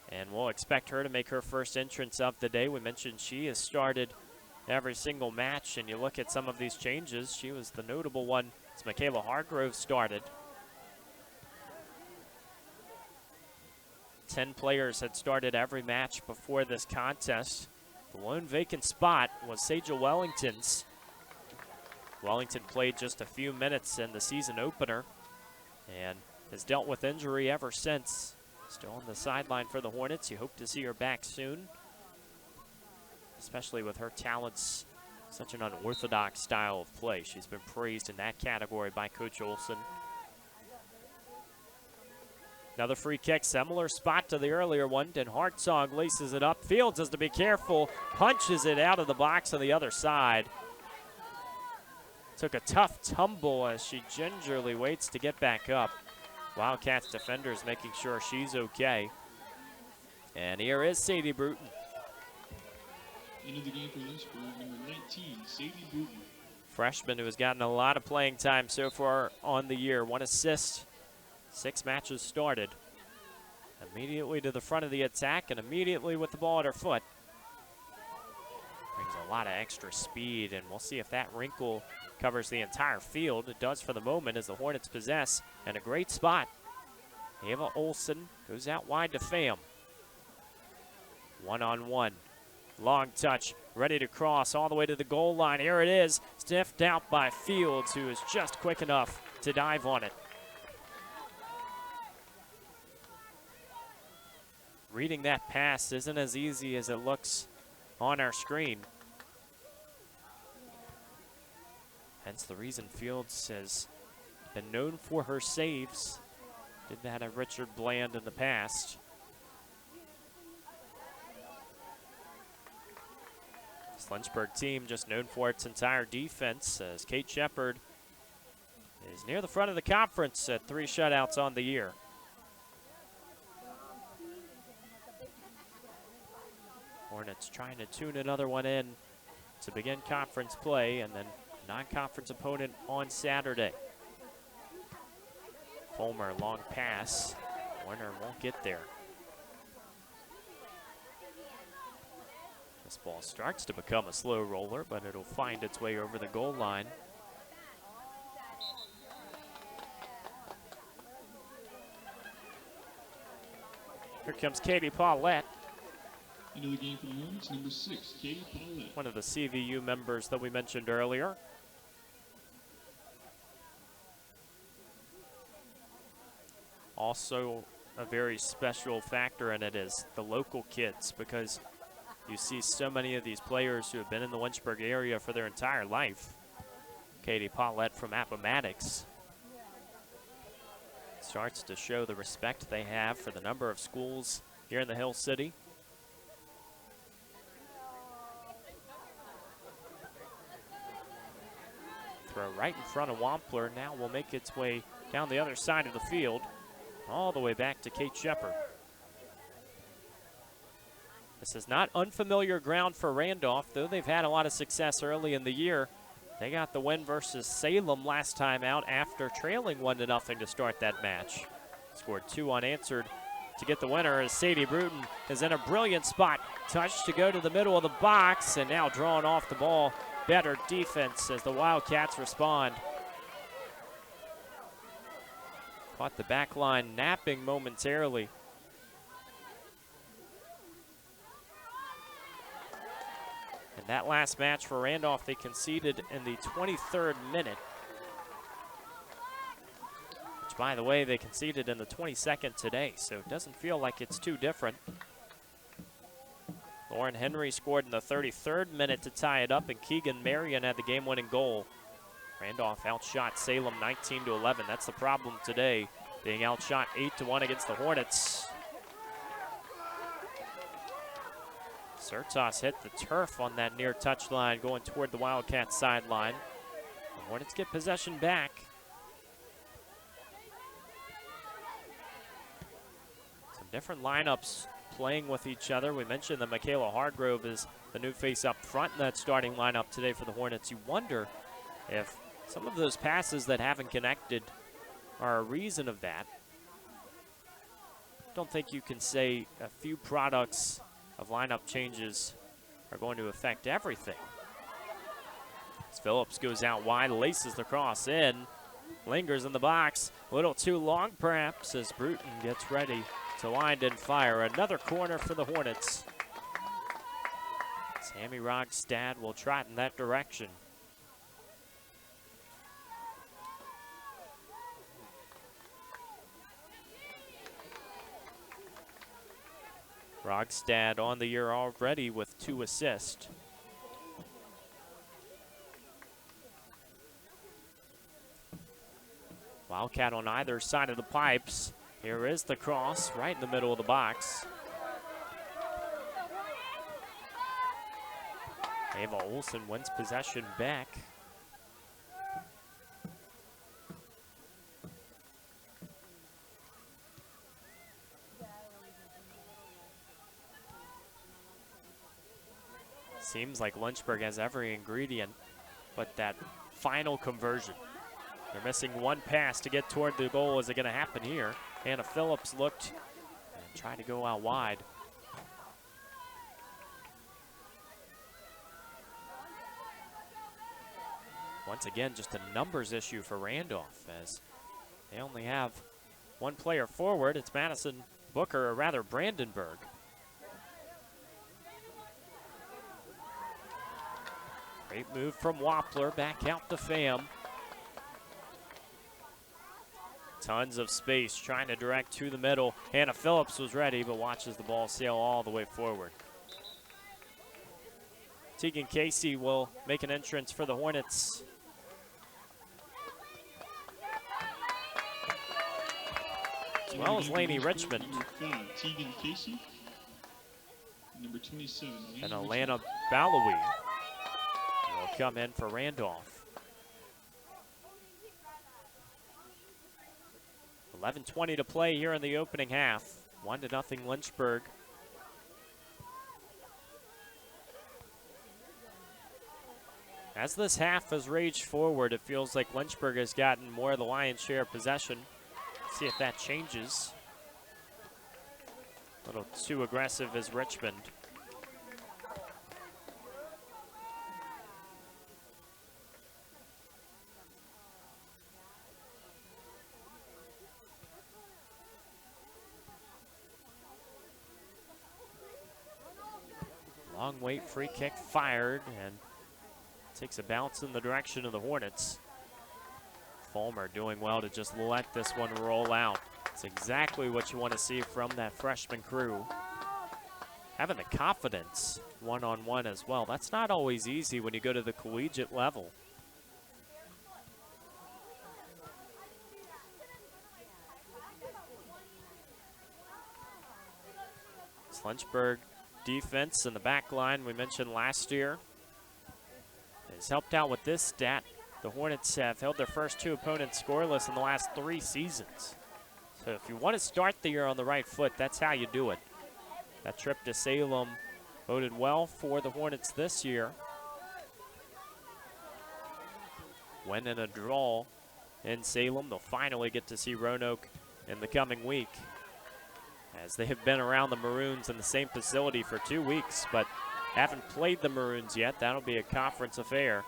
[SPEAKER 1] And we'll expect her to make her first entrance of the day. We mentioned she has started every single match, and you look at some of these changes. She was the notable one as Michaela Hargrove started. 10 players had started every match before this contest. The lone vacant spot was Sejal Wellington's. Wellington played just a few minutes in the season opener and has dealt with injury ever since. Still on the sideline for the Hornets. You hope to see her back soon, especially with her talents, such an unorthodox style of play. She's been praised in that category by Coach Olson. Another free kick, similar spot to the earlier one, and Hartzog laces it up. Fields has to be careful, punches it out of the box on the other side. Took a tough tumble as she gingerly waits to get back up. WildCats defenders making sure she's okay. And here is Sadie Bruton.
[SPEAKER 4] Into the game for Lynchburg, number 19, Sadie Bruton.
[SPEAKER 1] freshman who has gotten a lot of playing time so far on the year. 1 assist, 6 matches started. Immediately to the front of the attack and immediately with the ball at her foot. Brings a lot of extra speed, and we'll see if that wrinkle covers the entire field. It does for the moment as the Hornets possess, and a great spot. Ava Olsen goes out wide to Pham. 1-on-1. Long touch, ready to cross all the way to the goal line. Here it is, sniffed out by Fields, who is just quick enough to dive on it. Reading that pass isn't as easy as it looks on our screen. Hence the reason Fields has been known for her saves. Did that at Richard Bland in the past. This Lynchburg team just known for its entire defense, as Kate Shepard is near the front of the conference at 3 shutouts on the year. Hornets trying to tune another one in to begin conference play, and then non-conference opponent on Saturday. Fulmer, long pass. Warner won't get there. This ball starts to become a slow roller, but it'll find its way over the goal line. Here comes Katie Paulette.
[SPEAKER 4] Into the game for the Hornets, number 6, Katie Paulette.
[SPEAKER 1] One of the CVU members that we mentioned earlier. Also, a very special factor in it is the local kids, because you see so many of these players who have been in the Lynchburg area for their entire life. Katie Paulette from Appomattox starts to show the respect they have for the number of schools here in the Hill City. Throw right in front of Wampler. Now will make its way down the other side of the field, all the way back to Kate Shepard. This is not unfamiliar ground for Randolph, though they've had a lot of success early in the year. They got the win versus Salem last time out after trailing 1-0 to start that match. Scored 2 unanswered to get the winner, as Sadie Bruton is in a brilliant spot. Touch to go to the middle of the box, and now drawing off the ball. Better defense as the Wildcats respond. Caught the back line napping momentarily. And that last match for Randolph, they conceded in the 23rd minute. Which, by the way, they conceded in the 22nd today, so it doesn't feel like it's too different. Lauren Henry scored in the 33rd minute to tie it up, and Keegan Marion had the game-winning goal. Randolph outshot Salem 19-11. That's the problem today, being outshot 8-1 against the Hornets. Sertas hit the turf on that near touchline going toward the Wildcats sideline. The Hornets get possession back. Some different lineups playing with each other. We mentioned that Michaela Hargrove is the new face up front in that starting lineup today for the Hornets. You wonder if some of those passes that haven't connected are a reason of that. Don't think you can say a few products of lineup changes are going to affect everything. As Phillips goes out wide, laces the cross in, lingers in the box, a little too long perhaps, as Bruton gets ready to wind and fire. Another corner for the Hornets. Sammy Rogstad will trot in that direction. Rogstad on the year already with 2 assists. Wildcat on either side of the pipes. Here is the cross right in the middle of the box. Ava Olsen wins possession back. Seems like Lynchburg has every ingredient, but that final conversion. They're missing one pass to get toward the goal. Is it going to happen here? Hannah Phillips looked and tried to go out wide. Once again, just a numbers issue for Randolph as they only have one player forward. It's Madison Booker, or rather Brandenburg. Great move from Wappler, back out to Pham. Tons of space, trying to direct to the middle. Hannah Phillips was ready, but watches the ball sail all the way forward. Tegan Casey will make an entrance for the Hornets. As well as Lainey Richmond.
[SPEAKER 4] Number 5, Tegan Casey. Number 27, Lainey
[SPEAKER 1] And Alana Balawi will come in for Randolph. 11:20 to play here in the opening half. 1-0 Lynchburg. As this half has raged forward, it feels like Lynchburg has gotten more of the lion's share of possession. See if that changes. A little too aggressive is Richmond. Long wait, free kick fired, and takes a bounce in the direction of the Hornets. Fulmer doing well to just let this one roll out. It's exactly what you want to see from that freshman crew. Having the confidence one-on-one as well. That's not always easy when you go to the collegiate level. It's Lynchburg defense in the back line we mentioned last year has helped out with this stat. The Hornets have held their first two opponents scoreless in the last 3 seasons. So if you want to start the year on the right foot, that's how you do it. That trip to Salem boded well for the Hornets this year. When in a draw in Salem, they'll finally get to see Roanoke in the coming week, as they have been around the Maroons in the same facility for 2 weeks, but haven't played the Maroons yet. That'll be a conference affair.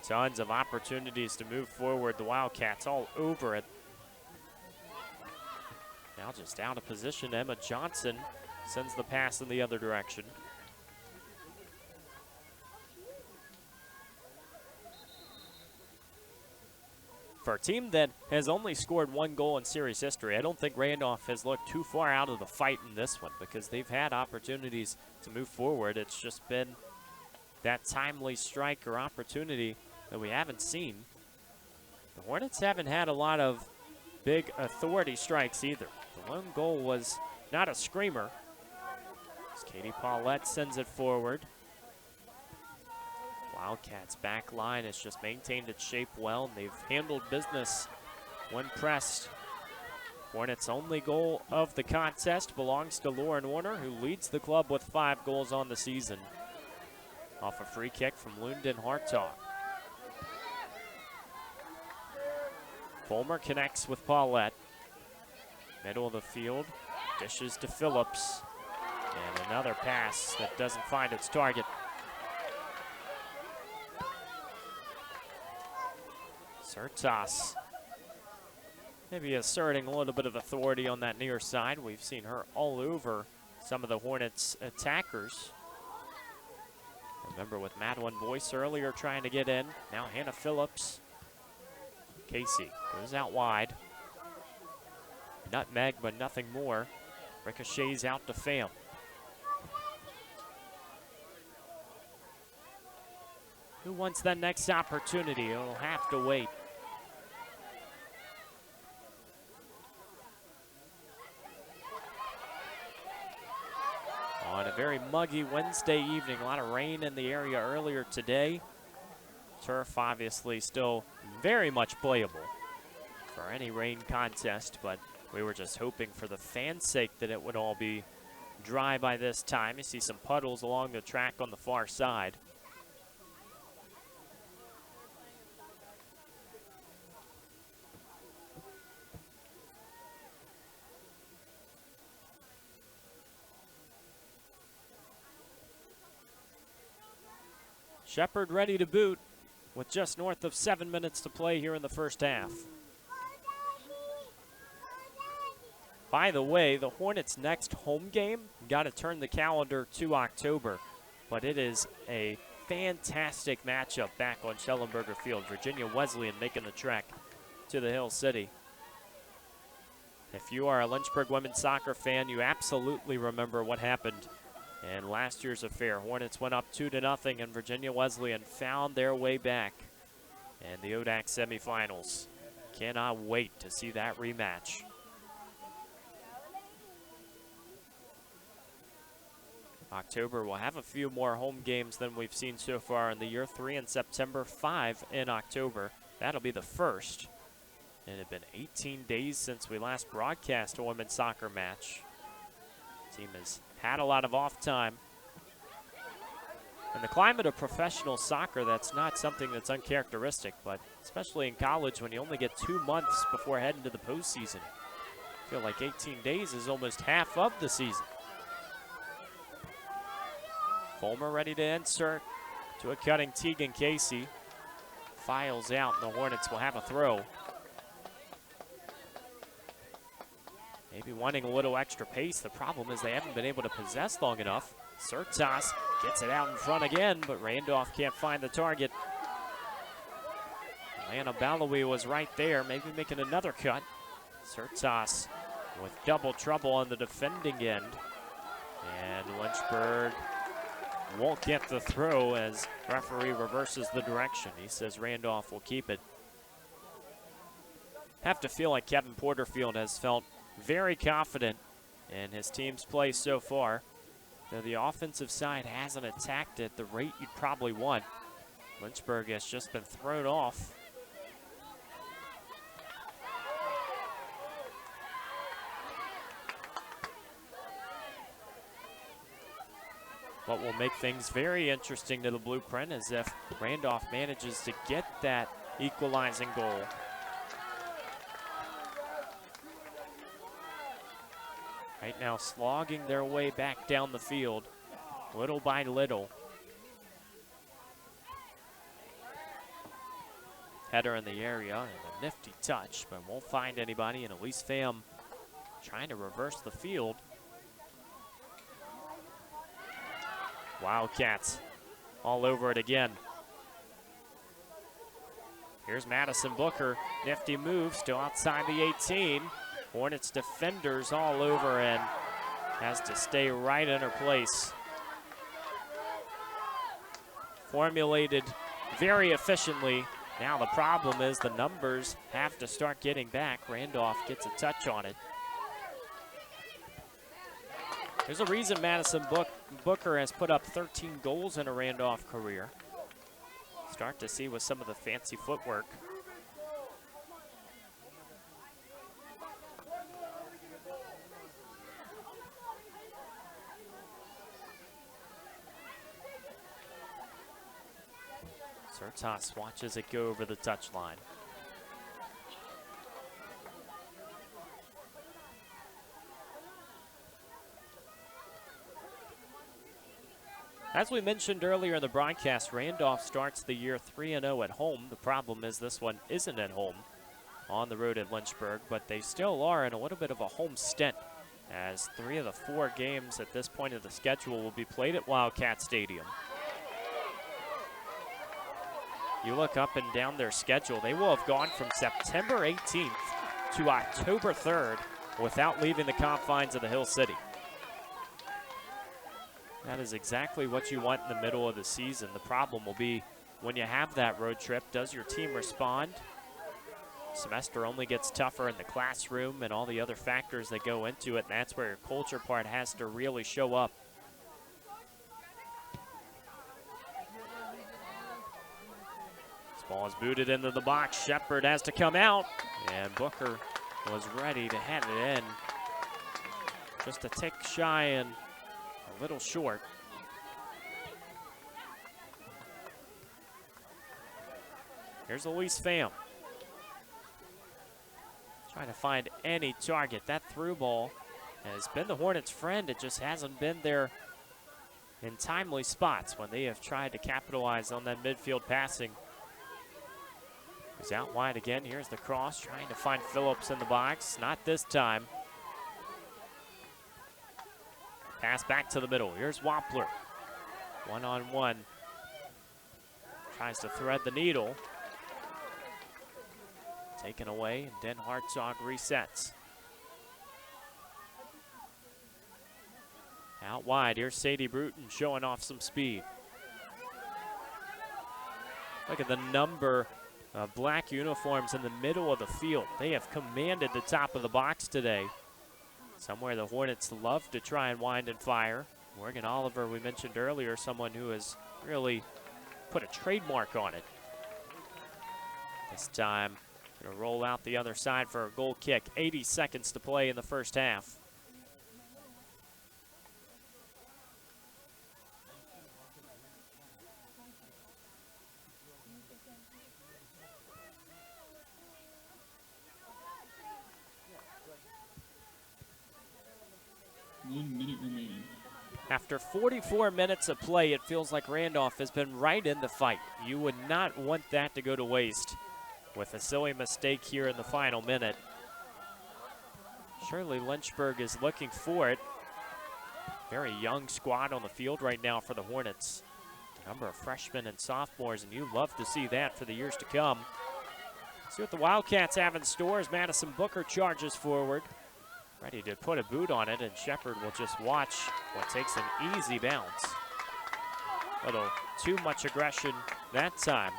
[SPEAKER 1] Tons of opportunities to move forward. The Wildcats all over it. Now just out of position, Emma Johnson sends the pass in the other direction. For a team that has only scored 1 goal in series history, I don't think Randolph has looked too far out of the fight in this one, because they've had opportunities to move forward. It's just been that timely strike or opportunity that we haven't seen. The Hornets haven't had a lot of big authority strikes either. The lone goal was not a screamer, as Katie Paulette sends it forward. Wildcats back line has just maintained its shape well, and they've handled business when pressed. Hornets' only goal of the contest belongs to Lauren Warner, who leads the club with 5 goals on the season, off a free kick from Lunden Hartog. Fulmer connects with Paulette. Middle of the field, dishes to Phillips, and another pass that doesn't find its target. Sertas maybe asserting a little bit of authority on that near side. We've seen her all over some of the Hornets' attackers. Remember with Madeline Boyce earlier trying to get in. Now Hannah Phillips. Casey goes out wide. Nutmeg, but nothing more. Ricochets out to Pham. Who wants that next opportunity? It'll have to wait. On a very muggy Wednesday evening, a lot of rain in the area earlier today. Turf obviously still very much playable for any rain contest, but we were just hoping for the fans' sake that it would all be dry by this time. You see some puddles along the track on the far side. Shepherd ready to boot with just north of 7 minutes to play here in the first half. By the way, the Hornets' next home game, got to turn the calendar to October, but it is a fantastic matchup back on Schellenberger Field. Virginia Wesleyan making the trek to the Hill City. If you are a Lynchburg women's soccer fan, you absolutely remember what happened in last year's affair. Hornets went up 2-0, and Virginia Wesleyan found their way back in the ODAC semifinals. Cannot wait to see that rematch. October will have a few more home games than we've seen so far in the year. 3 in September, 5 in October. That'll be the first. And it had been 18 days since we last broadcast a women's soccer match. Team has had a lot of off time. In the climate of professional soccer, that's not something that's uncharacteristic, but especially in college when you only get 2 months before heading to the postseason. I feel like 18 days is almost half of the season. Fulmer ready to insert to a cutting Tegan Casey. Files out, and the Hornets will have a throw. Maybe wanting a little extra pace. The problem is they haven't been able to possess long enough. Sertas gets it out in front again, but Randolph can't find the target. Lana Balawi was right there, maybe making another cut. Sertas with double trouble on the defending end. And Lynchburg won't get the throw as referee reverses the direction. He says Randolph will keep it. Have to feel like Kevin Porterfield has felt very confident in his team's play so far. Though the offensive side hasn't attacked at the rate you'd probably want. Lynchburg has just been thrown off. What will make things very interesting to the blueprint is if Randolph manages to get that equalizing goal. Right now slogging their way back down the field, little by little. Header in the area and a nifty touch, but won't find anybody, and Elise Pham trying to reverse the field. WildCats all over it again. Here's Madison Booker, nifty move, still outside the 18. Hornets defenders all over and has to stay right in her place. Formulated very efficiently. Now the problem is the numbers have to start getting back. Randolph gets a touch on it. There's a reason Madison Booker has put up 13 goals in a Randolph career. Start to see with some of the fancy footwork. Sertas watches it go over the touchline. As we mentioned earlier in the broadcast, Randolph starts the year 3-0 at home. The problem is this one isn't at home on the road at Lynchburg, but they still are in a little bit of a home stint, as 3 of the 4 games at this point of the schedule will be played at Wildcat Stadium. You look up and down their schedule, they will have gone from September 18th to October 3rd without leaving the confines of the Hill City. That is exactly what you want in the middle of the season. The problem will be when you have that road trip, does your team respond? Semester only gets tougher in the classroom and all the other factors that go into it, and that's where your culture part has to really show up. This ball is booted into the box. Shepherd has to come out, and Booker was ready to head it in. Just a tick shy and a little short. Here's Elise Pham. Trying to find any target. That through ball has been the Hornets' friend. It just hasn't been there in timely spots when they have tried to capitalize on that midfield passing. He's out wide again. Here's the cross, trying to find Phillips in the box. Not this time. Pass back to the middle. Here's Wampler. One-on-one. Tries to thread the needle. Taken away, and Den Hartzog resets. Out wide, here's Sadie Bruton showing off some speed. Look at the number of black uniforms in the middle of the field. They have commanded the top of the box today. Somewhere the Hornets love to try and wind and fire. Morgan Oliver, we mentioned earlier, someone who has really put a trademark on it. This time, gonna roll out the other side for a goal kick. 80 seconds to play in the first half. After 44 minutes of play, it feels like Randolph has been right in the fight. You would not want that to go to waste with a silly mistake here in the final minute. Surely Lynchburg is looking for it. Very young squad on the field right now for the Hornets. A number of freshmen and sophomores, and you love to see that for the years to come. See what the Wildcats have in store as Madison Booker charges forward. Ready to put a boot on it, and Shepard will just watch what takes an easy bounce. A little too much aggression that time.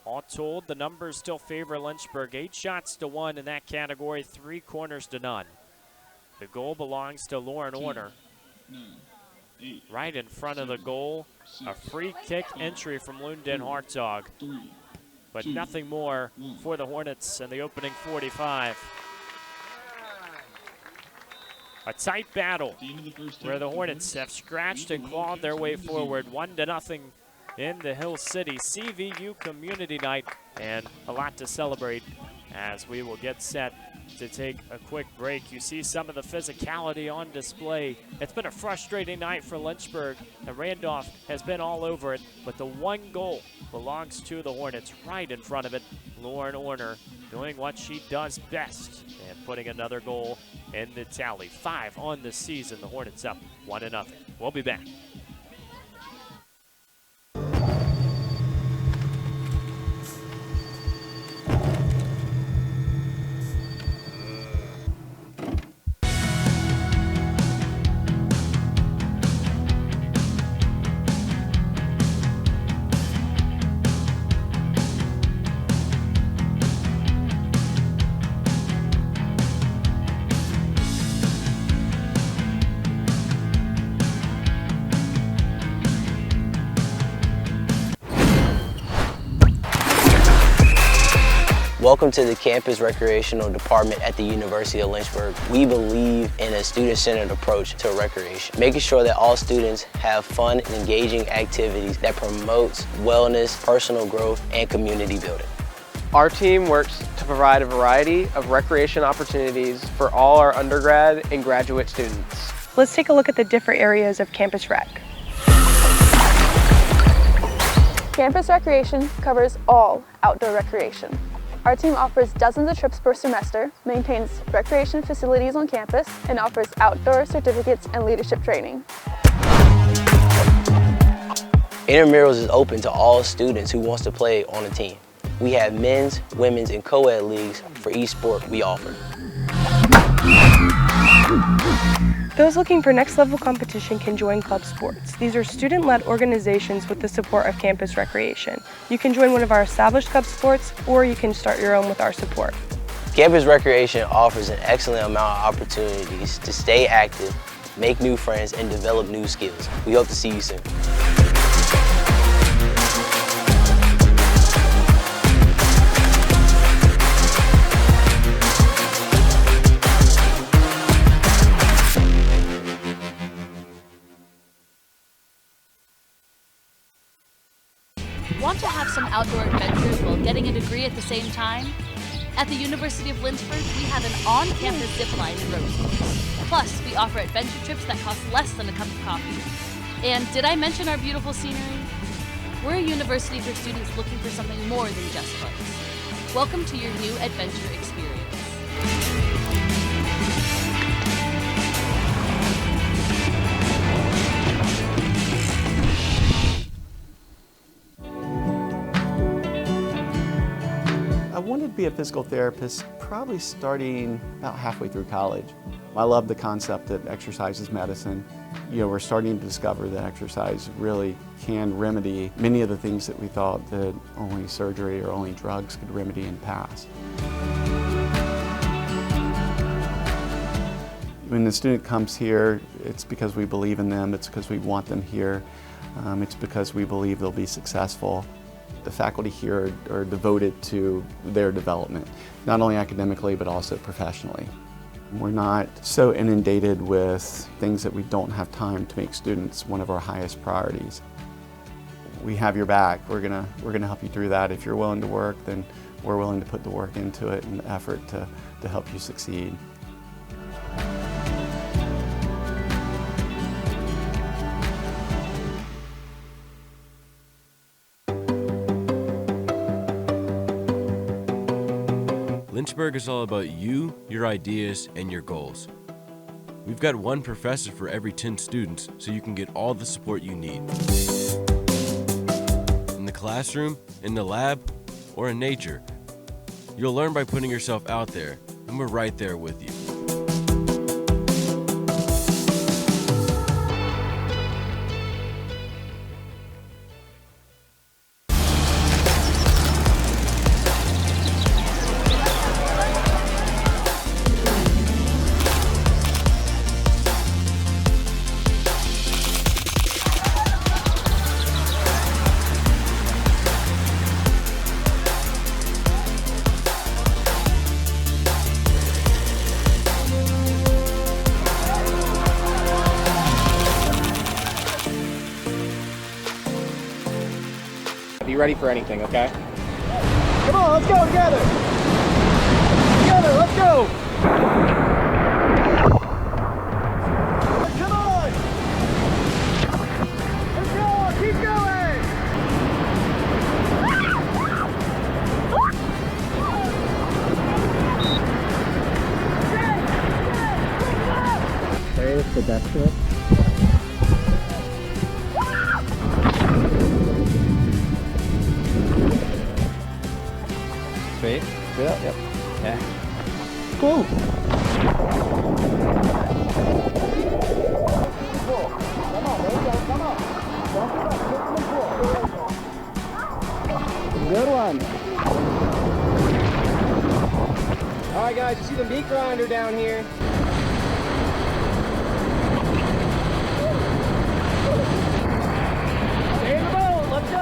[SPEAKER 1] All told, the numbers still favor Lynchburg. 8 shots to 1 in that category, 3 corners to none. The goal belongs to Lauren Orner. Right in front of the goal, a free kick entry from Lunden Hartzog. But nothing more for the Hornets in the opening 45. A tight battle where the Hornets have scratched and clawed their way forward, 1-0 in the Hill City CVU Community Night, and a lot to celebrate as we will get set to take a quick break. You see some of the physicality on display. It's been a frustrating night for Lynchburg, and Randolph has been all over it, but the one goal belongs to the Hornets. Right in front of it, Lauren Orner doing what she does best and putting another goal in the tally. 5 on the season. The Hornets up 1-0. We'll be back.
[SPEAKER 5] Welcome to the Campus Recreational Department at the University of Lynchburg. We believe in a student-centered approach to recreation, making sure that all students have fun and engaging activities that promotes wellness, personal growth, and community building.
[SPEAKER 6] Our team works to provide a variety of recreation opportunities for all our undergrad and graduate students.
[SPEAKER 7] Let's take a look at the different areas of Campus Rec.
[SPEAKER 8] Campus Recreation covers all outdoor recreation. Our team offers dozens of trips per semester, maintains recreation facilities on campus, and offers outdoor certificates and leadership training.
[SPEAKER 5] Intramurals is open to all students who wants to play on a team. We have men's, women's, and co-ed leagues for each sport we offer.
[SPEAKER 7] Those looking for next level competition can join Club Sports. These are student-led organizations with the support of Campus Recreation. You can join one of our established Club Sports, or you can start your own with our support.
[SPEAKER 5] Campus Recreation offers an excellent amount of opportunities to stay active, make new friends, and develop new skills. We hope to see you soon.
[SPEAKER 3] Want to have some outdoor adventures while getting a degree at the same time? At the University of Lynchburg, we have an on-campus zip line and road course. Plus, we offer adventure trips that cost less than a cup of coffee. And did I mention our beautiful scenery? We're a university for students looking for something more than just books. Welcome to your new adventure experience.
[SPEAKER 9] I wanted to be a physical therapist probably starting about halfway through college. I love the concept that exercise is medicine. We're starting to discover that exercise really can remedy many of the things that we thought that only surgery or only drugs could remedy in the past. When the student comes here, it's because we believe in them, it's because we want them here, it's because we believe they'll be successful. The faculty here are devoted to their development, not only academically but also professionally. We're not so inundated with things that we don't have time to make students one of our highest priorities. We have your back. We're gonna help you through that. If you're willing to work, then we're willing to put the work into it and the effort to help you succeed.
[SPEAKER 10] Lynchburg is all about you, your ideas, and your goals. We've got one professor for every 10 students, so you can get all the support you need. In the classroom, in the lab, or in nature. You'll learn by putting yourself out there, and we're right there with you.
[SPEAKER 6] Be ready for anything, okay? Come on, let's go together! Together, let's go! Come on! Let's go, keep going! There's the best of it. Straight? Straight up? Yep. Yeah. Cool! Good one. Alright guys, you see the meat grinder down here? Stay in the boat, let's go!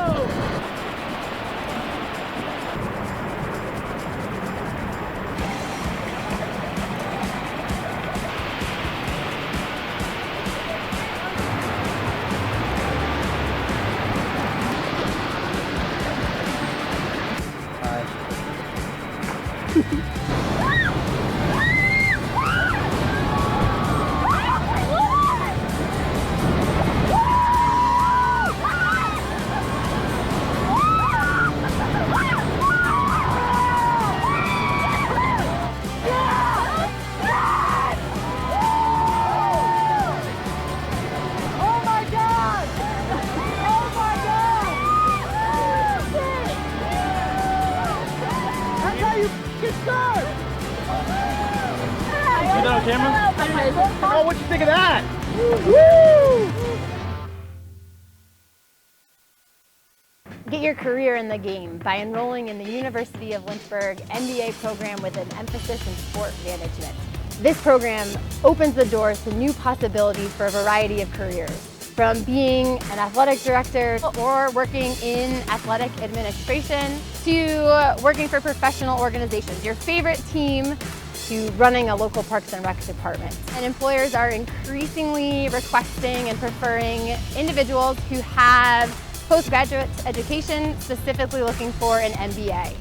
[SPEAKER 6] Camera? Oh, what'd you think of that? Woo!
[SPEAKER 11] Get your career in the game by enrolling in the University of Lynchburg MBA program with an emphasis in sport management. This program opens the doors to new possibilities for a variety of careers, from being an athletic director or working in athletic administration to working for professional organizations, your favorite team, to running a local Parks and Rec department. And employers are increasingly requesting and preferring individuals who have postgraduate education, specifically looking for an MBA.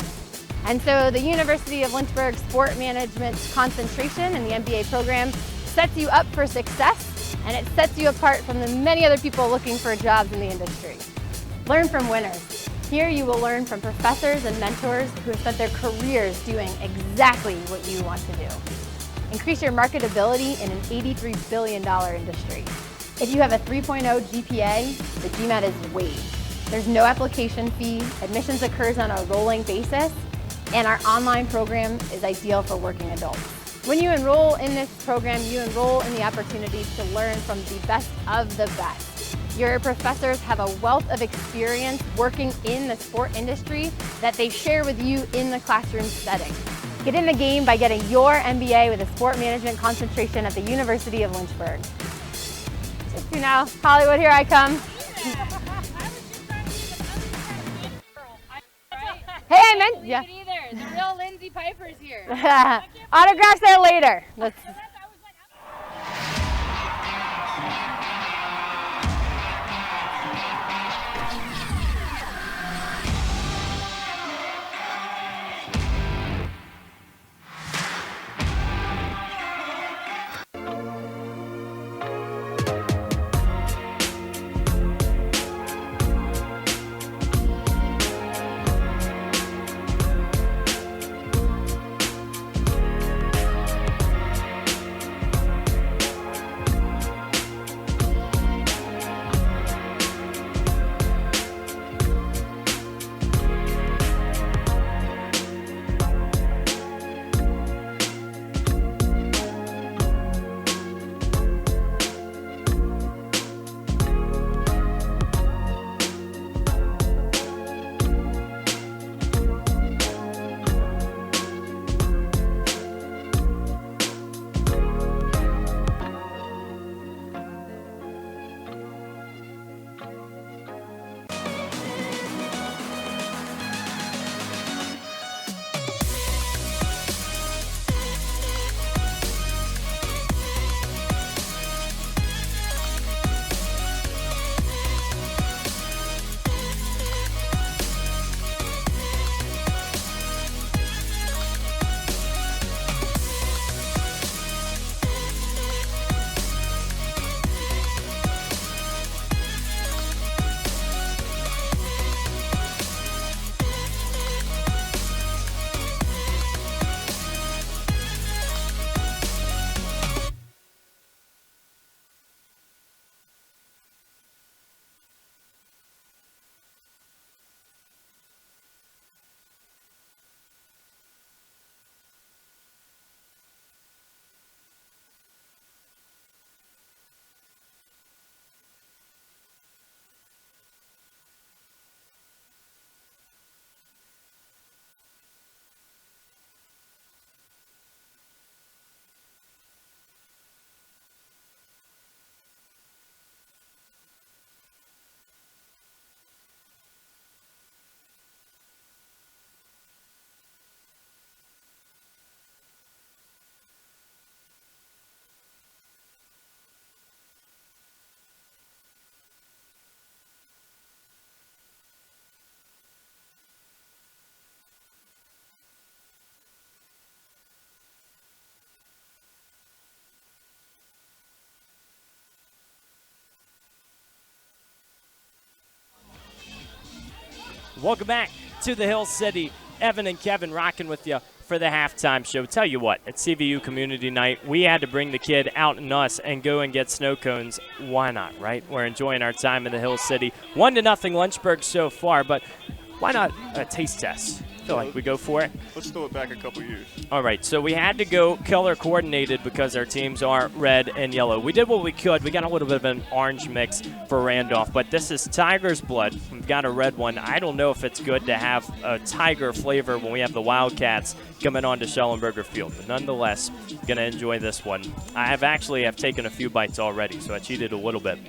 [SPEAKER 11] And so the University of Lynchburg Sport Management concentration in the MBA program sets you up for success, and it sets you apart from the many other people looking for jobs in the industry. Learn from winners. Here you will learn from professors and mentors who have spent their careers doing exactly what you want to do. Increase your marketability in an $83 billion industry. If you have a 3.0 GPA, the GMAT is waived. There's no application fee, admissions occurs on a rolling basis, and our online program is ideal for working adults. When you enroll in this program, you enroll in the opportunity to learn from the best of the best. Your professors have a wealth of experience working in the sport industry that they share with you in the classroom setting. Get in the game by getting your MBA with a sport management concentration at the University of Lynchburg. Just you know, Hollywood, here I come. Hey, I meant, yeah.
[SPEAKER 12] The real Lindsay Piper's here.
[SPEAKER 11] Autographs there later. Let's.
[SPEAKER 1] Welcome back to the Hill City. Evan and Kevin rocking with you for the halftime show. Tell you what, at CVU Community Night, we had to bring the kid out in us and go and get snow cones. Why not, right? We're enjoying our time in the Hill City. 1-0 Lynchburg so far, but why not a taste test? I feel like we go for it.
[SPEAKER 13] Let's throw it back a couple years.
[SPEAKER 1] All right, so we had to go color coordinated because our teams are red and yellow. We did what we could. We got a little bit of an orange mix for Randolph, but this is Tiger's blood. We've got a red one. I don't know if it's good to have a Tiger flavor when we have the WildCats coming on to Schellenberger Field, but nonetheless, going to enjoy this one. I have taken a few bites already, so I cheated a little bit.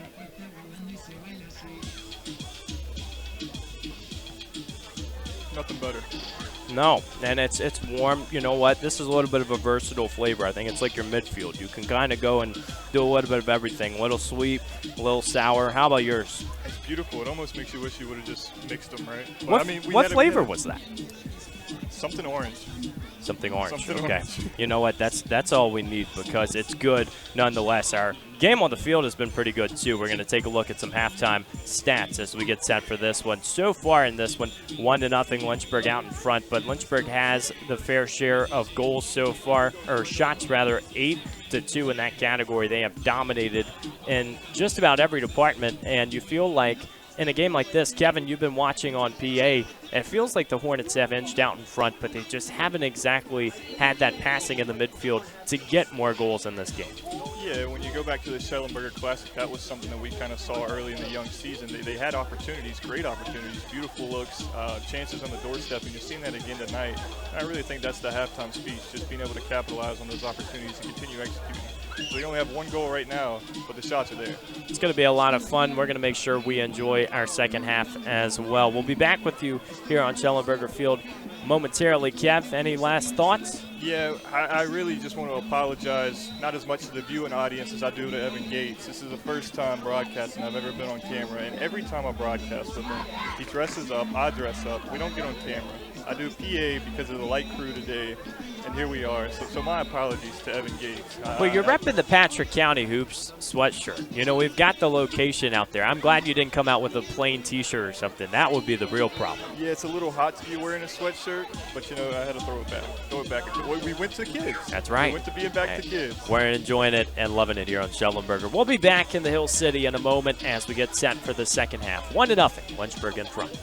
[SPEAKER 13] Nothing better.
[SPEAKER 1] No, and it's warm. You know what? This is a little bit of a versatile flavor. I think it's like your midfield. You can kind of go and do a little bit of everything. A little sweet, a little sour. How about yours?
[SPEAKER 13] It's beautiful. It almost makes you wish you would have just mixed them, right? But,
[SPEAKER 1] What,
[SPEAKER 13] I mean,
[SPEAKER 1] what flavor was that?
[SPEAKER 13] Something orange.
[SPEAKER 1] Something orange.
[SPEAKER 13] Something
[SPEAKER 1] okay.
[SPEAKER 13] orange.
[SPEAKER 1] You know what? That's all we need because it's good nonetheless. Our game on the field has been pretty good too. We're going to take a look at some halftime stats as we get set for this one. So far in this one, 1-0 Lynchburg out in front, but Lynchburg has the fair share of goals so far, or shots rather, 8-2 in that category. They have dominated in just about every department, and you feel like in a game like this, Kevin, you've been watching on PA, it feels like the Hornets have inched out in front, but they just haven't exactly had that passing in the midfield to get more goals in this game.
[SPEAKER 13] Yeah, when you go back to the Schellenberger Classic, that was something that we kind of saw early in the young season. They had opportunities, great opportunities, beautiful looks, chances on the doorstep, and you've seen that again tonight. I really think that's the halftime speech, just being able to capitalize on those opportunities and continue executing. So we only have one goal right now, but the shots are there.
[SPEAKER 1] It's going to be a lot of fun. We're going to make sure we enjoy our second half as well. We'll be back with you here on Schellenberger Field momentarily. Kev, any last thoughts?
[SPEAKER 13] Yeah, I really just want to apologize, not as much to the viewing audience as I do to Evan Gates. This is the first time broadcasting I've ever been on camera, and every time I broadcast with him, he dresses up, I dress up. We don't get on camera. I do PA because of the light crew today, and here we are. So my apologies to Evan Gates.
[SPEAKER 1] Well, you're repping the Patrick County Hoops sweatshirt. You know, we've got the location out there. I'm glad you didn't come out with a plain T-shirt or something. That would be the real problem.
[SPEAKER 13] Yeah, it's a little hot to be wearing a sweatshirt, but, you know, I had to throw it back. We went to kids.
[SPEAKER 1] That's right.
[SPEAKER 13] We went to being back to kids.
[SPEAKER 1] We're enjoying it and loving it here on Schellenberger. We'll be back in the Hill City in a moment as we get set for the second half. 1-0, Lynchburg in front.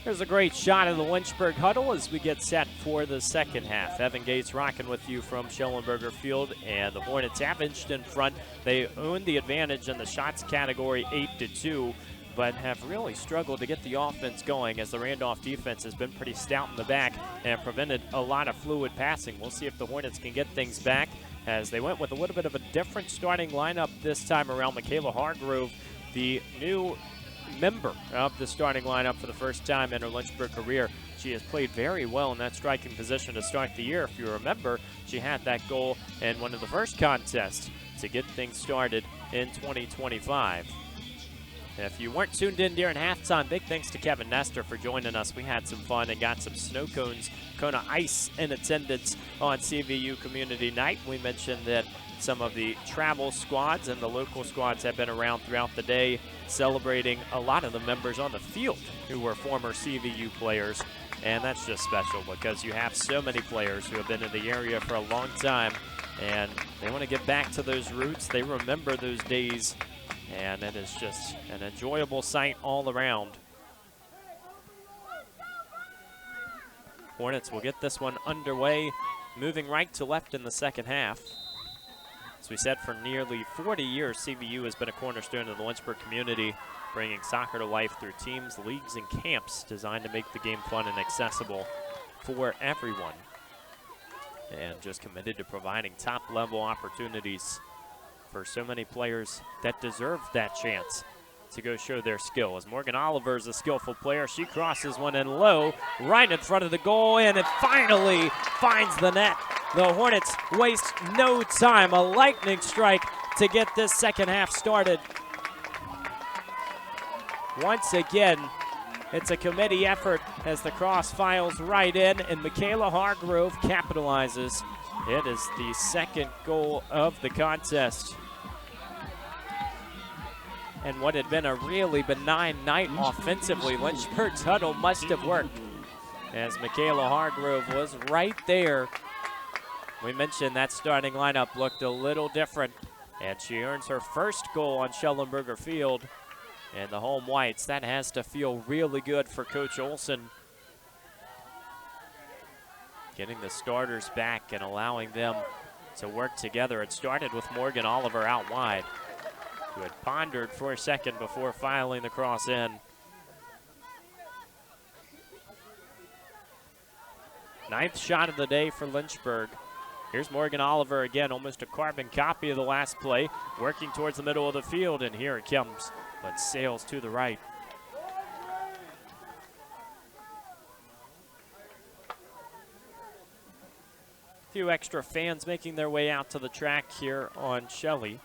[SPEAKER 1] There's a great shot of the Lynchburg huddle as we get set for the second half. Evan Gates rocking with you from Schellenberger Field, and the Hornets have inched in front. They own the advantage in the shots category 8-2, but have really struggled to get the offense going as the Randolph defense has been pretty stout in the back and prevented a lot of fluid passing. We'll see if the Hornets can get things back as they went with a little bit of a different starting lineup this time around. Michaela Hargrove, the new member of the starting lineup for the first time in her Lynchburg career. She has played very well in that striking position to start the year. If you remember, she had that goal in one of the first contests to get things started in 2025. If you weren't tuned in during halftime, big thanks to Kevin Nestor for joining us. We had some fun and got some snow cones, Kona Ice in attendance on CVU Community Night. We mentioned that some of the travel squads and the local squads have been around throughout the day celebrating a lot of the members on the field who were former CVU players. And that's just special because you have so many players who have been in the area for a long time and they want to get back to those roots. They remember those days, and it is just an enjoyable sight all around. Hornets will get this one underway, moving right to left in the second half. As we said, for nearly 40 years, CVU has been a cornerstone of the Lynchburg community, bringing soccer to life through teams, leagues, and camps designed to make the game fun and accessible for everyone. And just committed to providing top-level opportunities for so many players that deserve that chance to go show their skill. As Morgan Oliver is a skillful player, she crosses one in low, right in front of the goal, and it finally finds the net. The Hornets waste no time, a lightning strike to get this second half started. Once again, it's a committee effort as the cross files right in, and Michaela Hargrove capitalizes. It is the second goal of the contest. And what had been a really benign night offensively, Lynchburg's huddle must have worked, as Michaela Hargrove was right there. We mentioned that starting lineup looked a little different, and she earns her first goal on Schellenberger Field. And the home whites, that has to feel really good for Coach Olson. Getting the starters back and allowing them to work together. It started with Morgan Oliver out wide, who had pondered for a second before filing the cross in. Ninth shot of the day for Lynchburg. Here's Morgan Oliver again, almost a carbon copy of the last play, working towards the middle of the field, and here it comes, but sails to the right. A few extra fans making their way out to the track here on Shelley.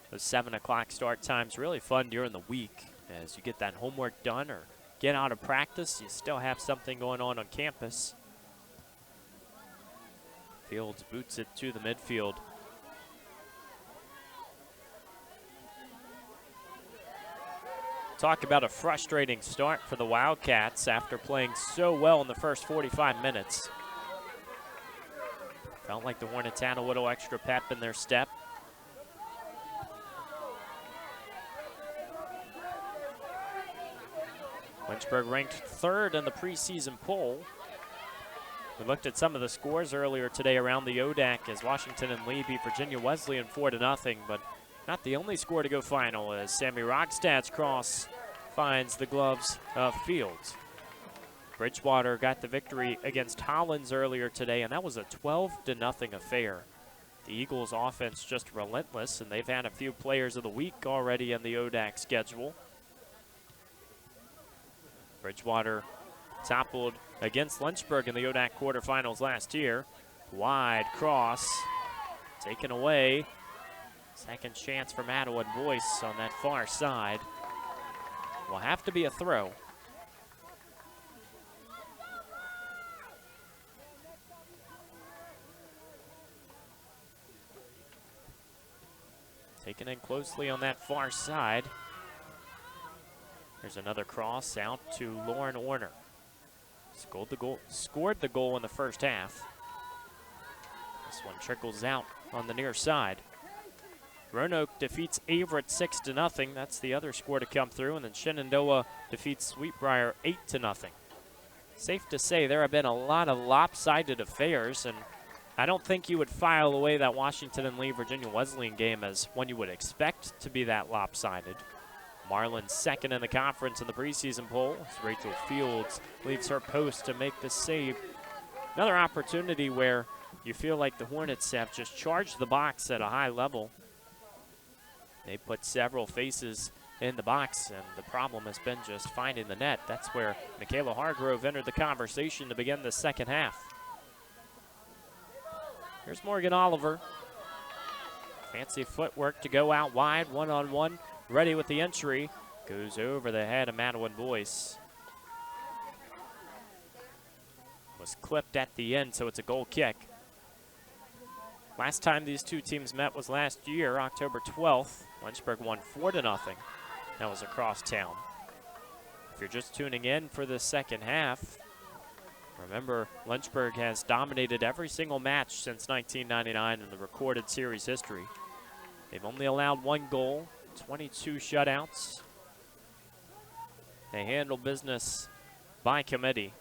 [SPEAKER 1] Those 7 o'clock start times, really fun during the week as you get that homework done or get out of practice. You still have something going on campus. Fields boots it to the midfield. Talk about a frustrating start for the Wildcats after playing so well in the first 45 minutes. Felt like the Hornets had a little extra pep in their step. Lynchburg ranked 3rd in the preseason poll. We looked at some of the scores earlier today around the ODAC as Washington and Lee beat Virginia Wesleyan 4-0, but not the only score to go final as Sammy Rogstad's cross finds the gloves of Fields. Bridgewater got the victory against Hollins earlier today, and that was a 12-0 affair. The Eagles' offense just relentless, and they've had a few players of the week already in the ODAC schedule. Bridgewater toppled against Lynchburg in the ODAC quarterfinals last year. Wide cross, taken away. Second chance for Madeline Boyce on that far side. Will have to be a throw. Taken in closely on that far side. There's another cross out to Lauren Orner. Scored the goal in the first half. This one trickles out on the near side. Roanoke defeats Averett 6-0. That's the other score to come through. And then Shenandoah defeats Sweetbriar 8-0. Safe to say there have been a lot of lopsided affairs, and I don't think you would file away that Washington and Lee Virginia Wesleyan game as one you would expect to be that lopsided. Marlin second in the conference in the preseason poll as Rachel Fields leaves her post to make the save. Another opportunity where you feel like the Hornets have just charged the box at a high level. They put several faces in the box, and the problem has been just finding the net. That's where Michaela Hargrove entered the conversation to begin the second half. Here's Morgan Oliver. Fancy footwork to go out wide, one-on-one. Ready with the entry. Goes over the head of Madeline Boyce. Was clipped at the end, so it's a goal kick. Last time these two teams met was last year, October 12th. Lynchburg won 4-0. That was across town. If you're just tuning in for the second half, remember Lynchburg has dominated every single match since 1999 in the recorded series history. They've only allowed 1 goal, 22 shutouts. They handle business by committee.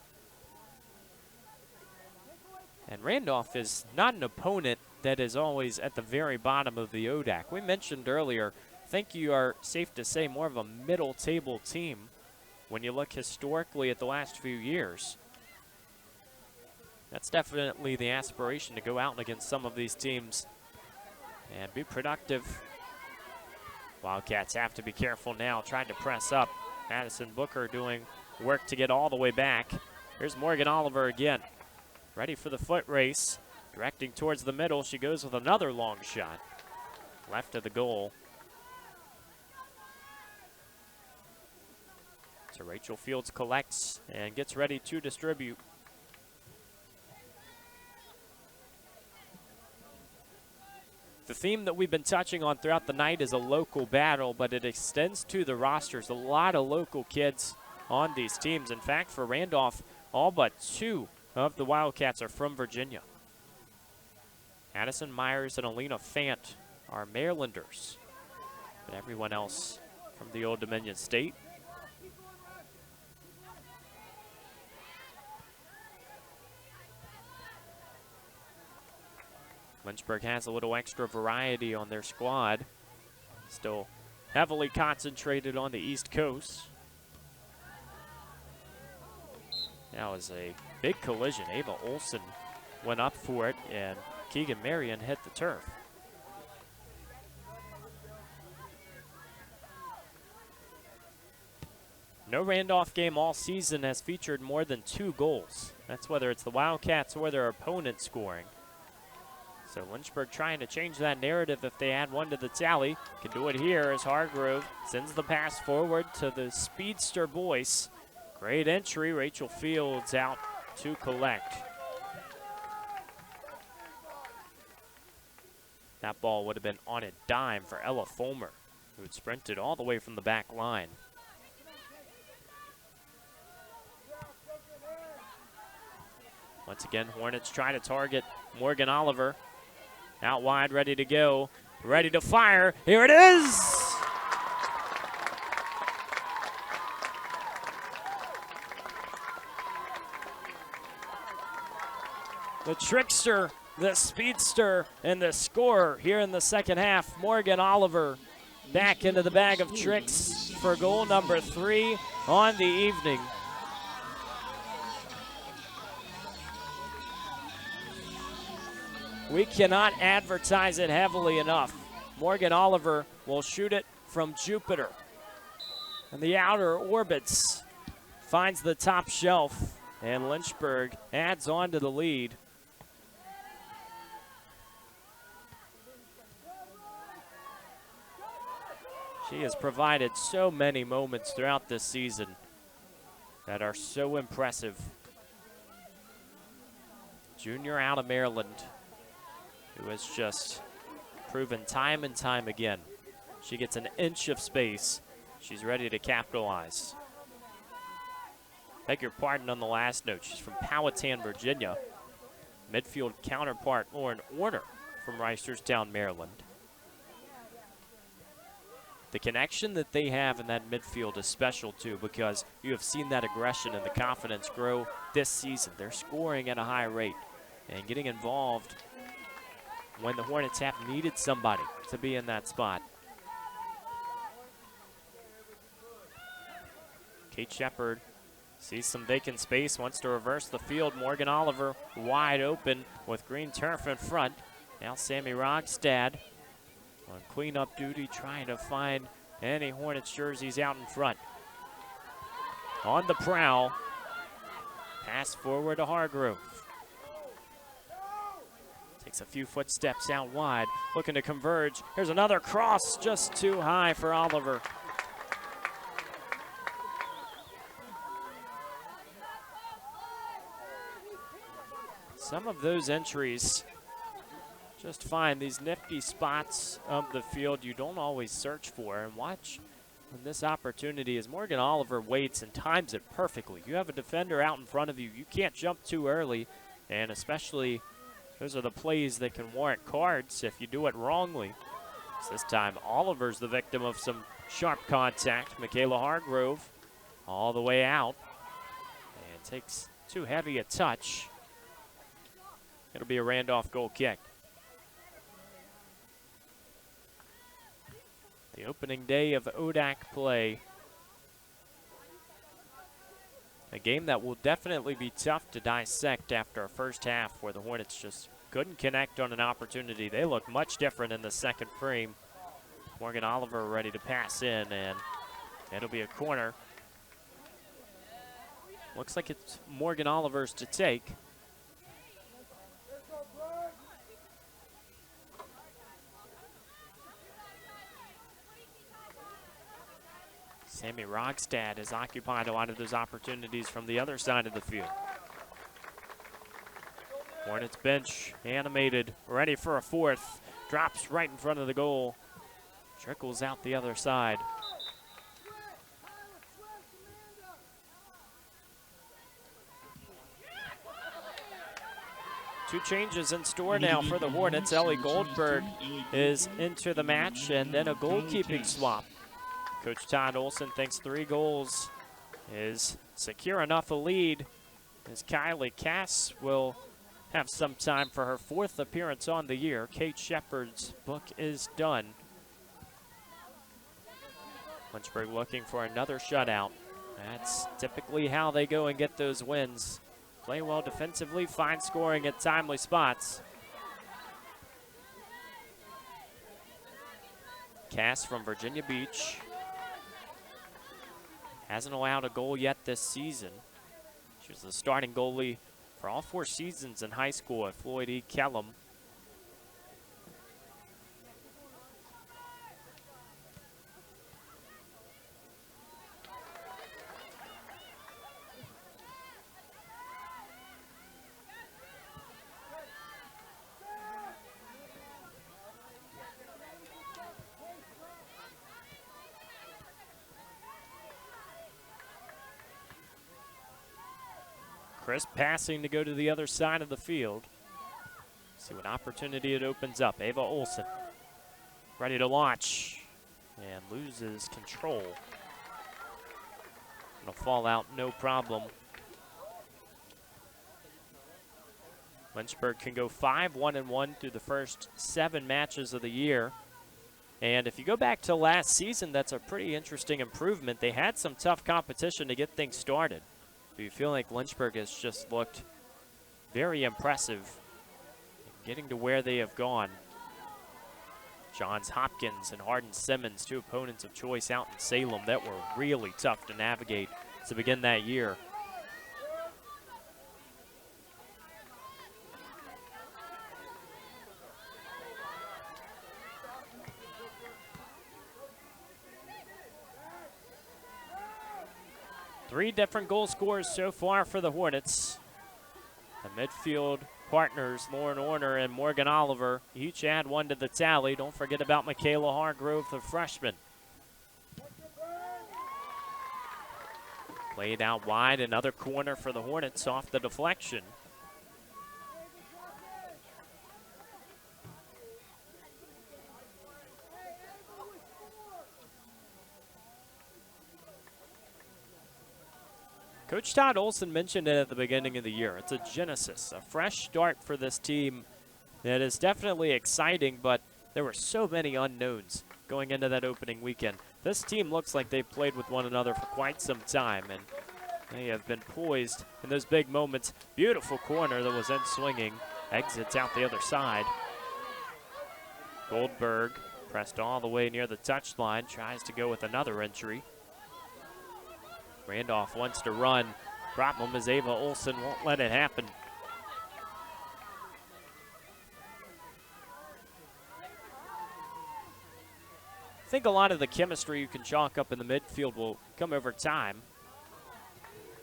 [SPEAKER 1] And Randolph is not an opponent that is always at the very bottom of the ODAC. We mentioned earlier, I think you are safe to say more of a middle table team when you look historically at the last few years. That's definitely the aspiration, to go out against some of these teams and be productive. Wildcats have to be careful now, trying to press up. Madison Booker doing work to get all the way back. Here's Morgan Oliver again. Ready for the foot race. Directing towards the middle. She goes with another long shot. Left of the goal. So Rachel Fields collects and gets ready to distribute. The theme that we've been touching on throughout the night is a local battle, but it extends to the rosters. A lot of local kids on these teams. In fact, for Randolph, all but 2 of the Wildcats are from Virginia. Addison Myers and Alina Fant are Marylanders, but everyone else from the Old Dominion State. Lynchburg has a little extra variety on their squad. Still heavily concentrated on the East Coast. That was a big collision. Ava Olson went up for it, and Keegan Marion hit the turf. No Randolph game all season has featured more than 2 goals. That's whether it's the Wildcats or their opponent scoring. So Lynchburg trying to change that narrative if they add 1 to the tally. Can do it here as Hargrove sends the pass forward to the speedster Boyce. Great entry. Rachel Fields out to collect. That ball would have been on a dime for Ella Fulmer, who had sprinted all the way from the back line. Once again, Hornets try to target Morgan Oliver. Out wide, ready to go, ready to fire. Here it is! The trickster, the speedster, and the scorer here in the second half. Morgan Oliver back into the bag of tricks for goal number 3 on the evening. We cannot advertise it heavily enough. Morgan Oliver will shoot it from Jupiter. And the outer orbits finds the top shelf, and Lynchburg adds on to the lead. She has provided so many moments throughout this season that are so impressive. Junior out of Maryland, who has just proven time and time again. She gets an inch of space. She's ready to capitalize. Beg your pardon on the last note. She's from Powhatan, Virginia. Midfield counterpart Lauren Orner from Reisterstown, Maryland. The connection that they have in that midfield is special too, because you have seen that aggression and the confidence grow this season. They're scoring at a high rate and getting involved when the Hornets have needed somebody to be in that spot. Kate Shepard sees some vacant space, wants to reverse the field. Morgan Oliver wide open with green turf in front. Now Sammy Rogstad on cleanup duty, trying to find any Hornets jerseys out in front. On the prowl, pass forward to Hargrove. Takes a few footsteps out wide, looking to converge. Here's another cross, just too high for Oliver. Some of those entries just find these nifty spots of the field you don't always search for. And watch when this opportunity as Morgan Oliver waits and times it perfectly. You have a defender out in front of you. You can't jump too early, and especially those are the plays that can warrant cards if you do it wrongly. So this time, Oliver's the victim of some sharp contact. Michaela Hargrove all the way out and takes too heavy a touch. It'll be a Randolph goal kick. The opening day of ODAC play. A game that will definitely be tough to dissect after a first half where the Hornets just couldn't connect on an opportunity. They look much different in the second frame. Morgan Oliver ready to pass in, and it'll be a corner. Looks like it's Morgan Oliver's to take. Sammy Rogstad has occupied a lot of those opportunities from the other side of the field. Hornets bench animated, ready for a fourth. Drops right in front of the goal. Trickles out the other side. Two changes in store now for the Hornets. Ellie Goldberg is into the match, and then a goalkeeping swap. Coach Todd Olson thinks 3 goals is secure enough a lead as Kylie Cass will have some time for her 4th appearance on the year. Kate Shepard's book is done. Lynchburg looking for another shutout. That's typically how they go and get those wins. Play well defensively, fine scoring at timely spots. Cass from Virginia Beach. Hasn't allowed a goal yet this season. She was the starting goalie for all 4 seasons in high school at Floyd E. Kellum. Crisp passing to go to the other side of the field. See what opportunity it opens up. Ava Olsen ready to launch and loses control. It'll fall out no problem. Lynchburg can go 5-1-1 through the first 7 matches of the year. And if you go back to last season, that's a pretty interesting improvement. They had some tough competition to get things started. But you feel like Lynchburg has just looked very impressive in getting to where they have gone. Johns Hopkins and Hardin Simmons, 2 opponents of choice out in Salem that were really tough to navigate to begin that year. Three different goal scorers so far for the Hornets. The midfield partners, Lauren Orner and Morgan Oliver, each add 1 to the tally. Don't forget about Michaela Hargrove, the freshman. Played out wide, another corner for the Hornets off the deflection. Coach Todd Olson mentioned it at the beginning of the year. It's a genesis, a fresh start for this team that is definitely exciting, but there were so many unknowns going into that opening weekend. This team looks like they've played with one another for quite some time, and they have been poised in those big moments. Beautiful corner that was in swinging. Exits out the other side. Goldberg pressed all the way near the touchline, tries to go with another entry. Randolph wants to run. Problem is Ava Olsen won't let it happen. I think a lot of the chemistry you can chalk up in the midfield will come over time.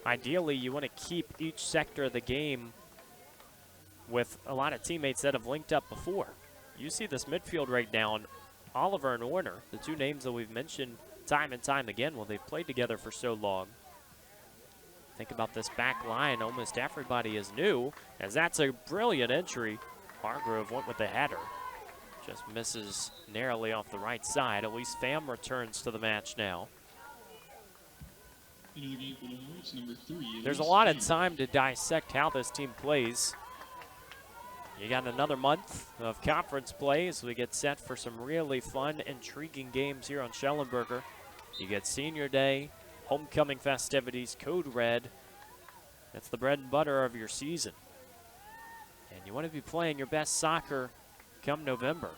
[SPEAKER 1] Ideally, you want to keep each sector of the game with a lot of teammates that have linked up before. You see this midfield right now, Oliver and Orner, the 2 names that we've mentioned time and time again. Well, they've played together for so long. Think about this back line. Almost everybody is new, as that's a brilliant entry. Hargrove went with the header. Just misses narrowly off the right side. Elise Pham returns to the match now. There's a lot of time to dissect how this team plays. You got another month of conference play as we get set for some really fun, intriguing games here on Schellenberger. You get Senior Day, homecoming festivities, Code Red. That's the bread and butter of your season. And you want to be playing your best soccer come November.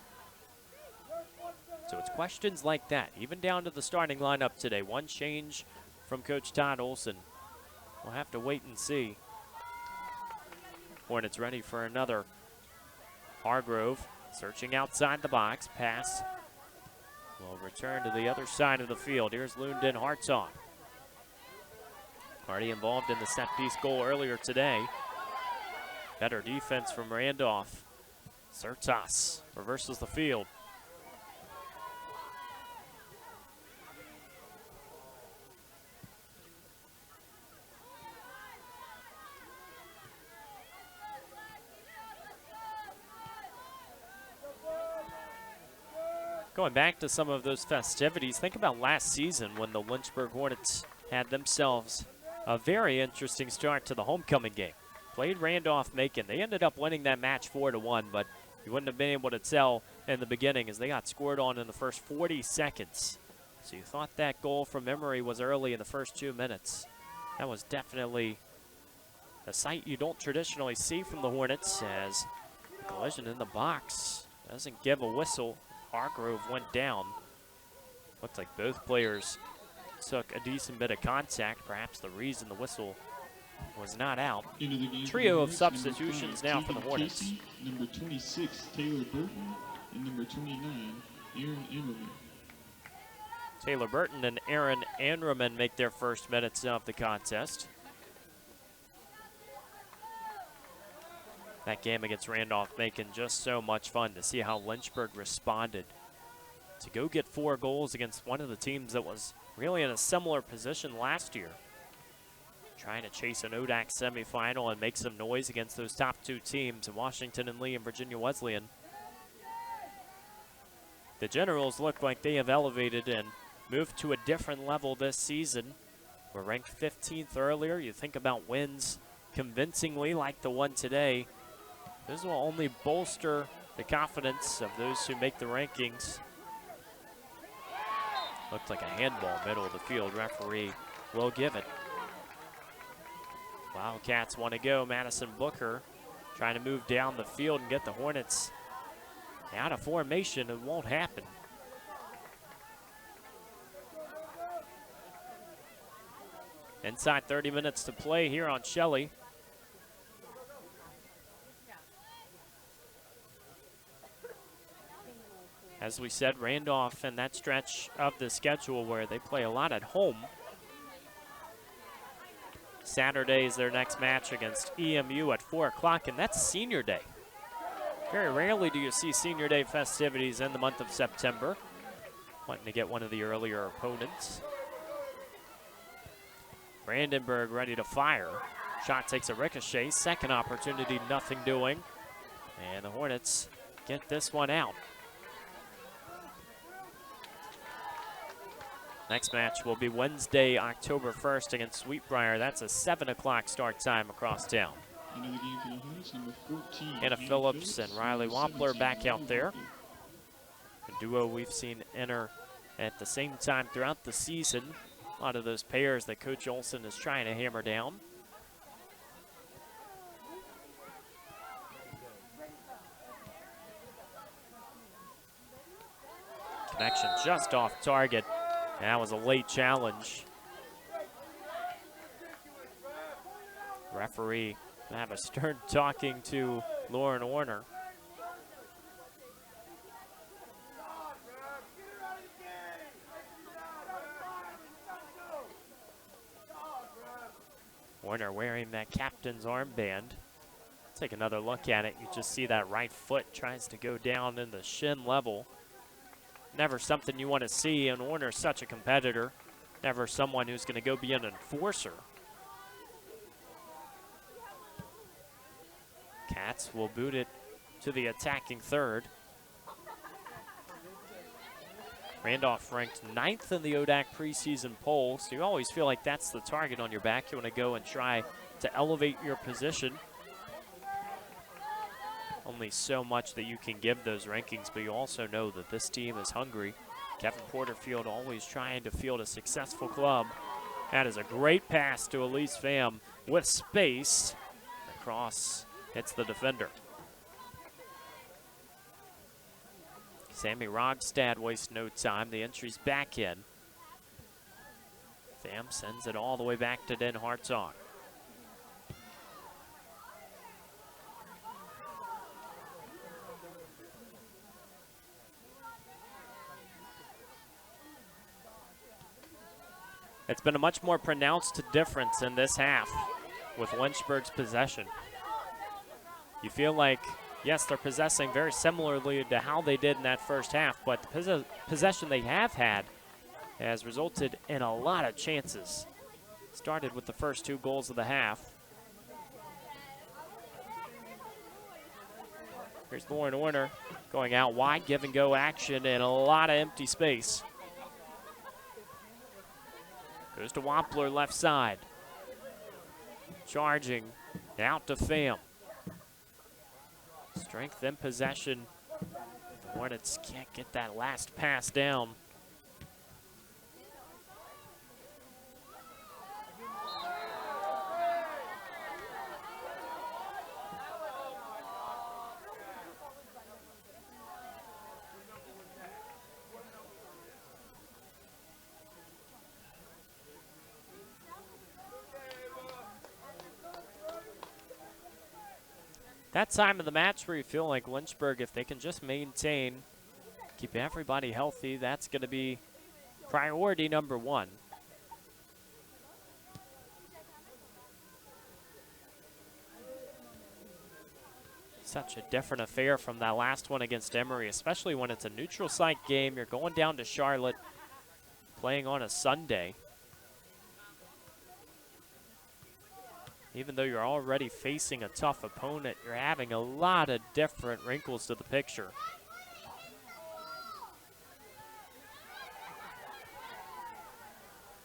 [SPEAKER 1] So it's questions like that, even down to the starting lineup today. One change from Coach Todd Olson. We'll have to wait and see. Hornets ready for another. Hargrove searching outside the box. Pass will return to the other side of the field. Here's Lundin Hartsoff. Already involved in the set piece goal earlier today. Better defense from Randolph. Sertas reverses the field. Going back to some of those festivities, think about last season when the Lynchburg Hornets had themselves a very interesting start to the homecoming game. Played Randolph-Macon. They ended up winning that match 4-1, but you wouldn't have been able to tell in the beginning as they got scored on in the first 40 seconds. So you thought that goal from memory was early in the first 2 minutes. That was definitely a sight you don't traditionally see from the Hornets, as the collision in the box doesn't give a whistle. Hargrove went down. Looked like both players took a decent bit of contact. Perhaps the reason the whistle was not out. Trio of substitutions now for the Hornets.
[SPEAKER 4] Casey, number 26, Taylor Burton, and number 29, Aaron Emmerman.
[SPEAKER 1] Taylor Burton and Aaron Anraman make their first minutes of the contest. That game against Randolph-Macon just so much fun to see how Lynchburg responded to go get 4 goals against one of the teams that was really in a similar position last year. Trying to chase an ODAC semifinal and make some noise against those top 2 teams in Washington and Lee and Virginia Wesleyan. The Generals look like they have elevated and moved to a different level this season. We're ranked 15th earlier. You think about wins convincingly like the one today. This will only bolster the confidence of those who make the rankings. Looked like a handball middle of the field. Referee will give it. Wildcats want to go. Madison Booker trying to move down the field and get the Hornets out of formation. It won't happen. Inside 30 minutes to play here on Shelley. As we said, Randolph and that stretch of the schedule where they play a lot at home. Saturday is their next match against EMU at 4 o'clock, and that's Senior Day. Very rarely do you see Senior Day festivities in the month of September. Wanting to get one of the earlier opponents. Brandenburg ready to fire. Shot takes a ricochet. Second opportunity, nothing doing. And the Hornets get this one out. Next match will be Wednesday, October 1st against Sweetbriar. That's a 7 o'clock start time across town.
[SPEAKER 4] Another game for the Hornets, number 14.
[SPEAKER 1] Hannah Phillips and Riley Wampler back out there. A duo we've seen enter at the same time throughout the season. A lot of those pairs that Coach Olson is trying to hammer down. Connection just off target. That was a late challenge. Referee will have a stern talking to Lauren Warner. Warner wearing that captain's armband. Take another look at it. You just see that right foot tries to go down in the shin level. Never something you want to see, and Warner's such a competitor. Never someone who's going to go be an enforcer. Cats will boot it to the attacking third. Randolph ranked 9th in the ODAC preseason poll, so you always feel like that's the target on your back. You want to go and try to elevate your position. only so much that you can give those rankings, but you also know that this team is hungry. Kevin Porterfield always trying to field a successful club. That is a great pass to Elise Pham with space. The cross hits the defender. Sammy Rogstad wastes no time. The entry's back in. Pham sends it all the way back to Den Hartzog. It's been a much more pronounced difference in this half with Lynchburg's possession. You feel like, yes, they're possessing very similarly to how they did in that first half, but the possession they have had has resulted in a lot of chances. Started with the first 2 goals of the half. Here's Lauren Orner going out wide, give and go action, and a lot of empty space. Goes to Wampler left side. Charging out to Pham. Strength in possession. The Hornets can't get that last pass down. That time of the match where you feel like Lynchburg, if they can just maintain, keep everybody healthy, that's going to be priority number 1. Such a different affair from that last one against Emory, especially when it's a neutral site game. You're going down to Charlotte, playing on a Sunday. Even though you're already facing a tough opponent, you're having a lot of different wrinkles to the picture.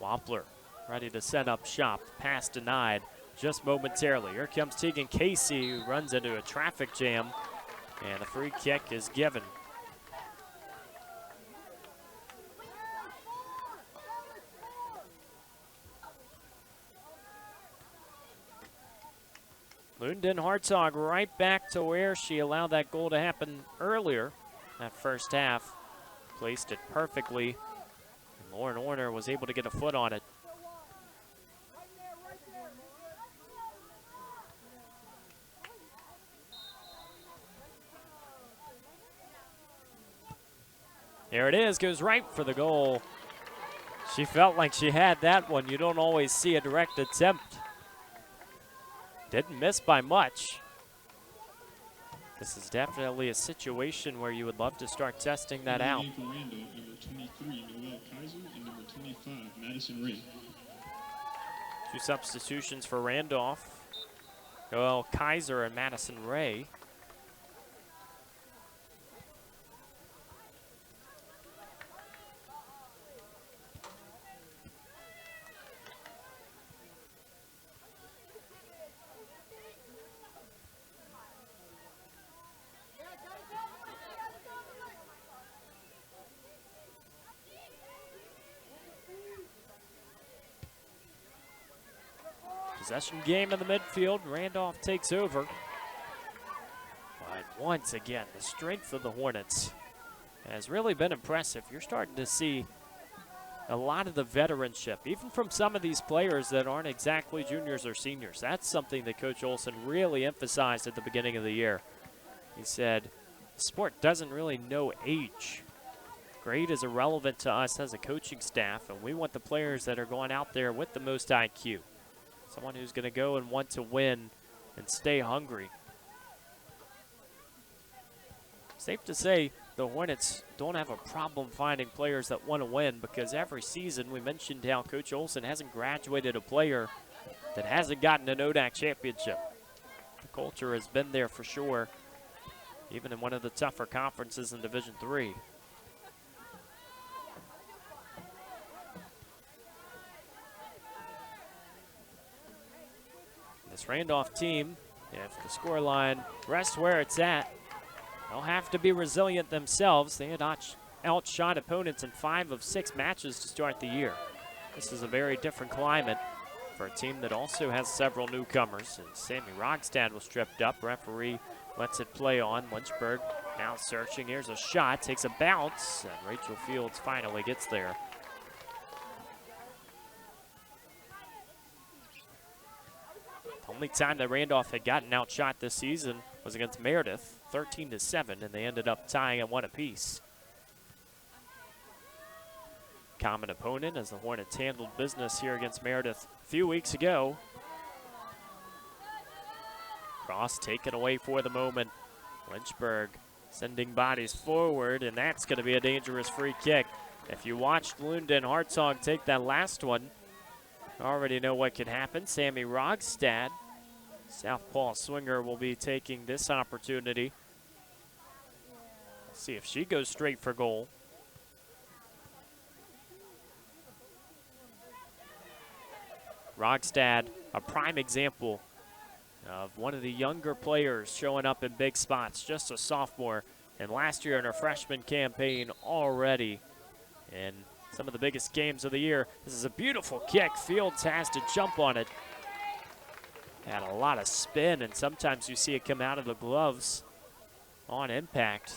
[SPEAKER 1] Wampler ready to set up shop. Pass denied just momentarily. Here comes Tegan Casey, who runs into a traffic jam, and a free kick is given. Lunden Hartzog right back to where she allowed that goal to happen earlier. That first half, placed it perfectly. And Lauren Orner was able to get a foot on it. There it is, goes right for the goal. She felt like she had that one. You don't always see a direct attempt. Didn't miss by much. This is definitely a situation where you would love to start testing that out.
[SPEAKER 4] For Randolph, number 23, Noelle Kaiser, and number 25, Madison Ray.
[SPEAKER 1] 2 substitutions for Randolph. Noelle Kaiser and Madison Ray. Possession game in the midfield. Randolph takes over. But once again, the strength of the Hornets has really been impressive. You're starting to see a lot of the veteranship, even from some of these players that aren't exactly juniors or seniors. That's something that Coach Olson really emphasized at the beginning of the year. He said, the sport doesn't really know age. Grade is irrelevant to us as a coaching staff, and we want the players that are going out there with the most IQ. Someone who's going to go and want to win and stay hungry. Safe to say the Hornets don't have a problem finding players that want to win, because every season we mentioned how Coach Olson hasn't graduated a player that hasn't gotten an ODAC championship. The culture has been there for sure, even in one of the tougher conferences in Division III. This Randolph team, if the scoreline rests where it's at, They'll have to be resilient themselves. They had outshot opponents in 5 of 6 matches to start the year. This is a very different climate for a team that also has several newcomers. And Sammy Rogstad was tripped up. Referee lets it play on. Lynchburg now searching. Here's a shot, takes a bounce, and Rachel Fields finally gets there. The only time that Randolph had gotten outshot this season was against Meredith, 13-7, and they ended up tying at 1 apiece. Common opponent as the Hornets handled business here against Meredith a few weeks ago. Cross taken away for the moment. Lynchburg sending bodies forward, and that's going to be a dangerous free kick. If you watched Lundin Hartzog take that last one, you already know what could happen. Sammy Rogstad, southpaw swinger, will be taking this opportunity. Let's see if she goes straight for goal. Rogstad, a prime example of one of the younger players showing up in big spots, just a sophomore, and last year in her freshman campaign already in some of the biggest games of the year. This is a beautiful kick. Fields has to jump on it. Had a lot of spin, and sometimes you see it come out of the gloves on impact.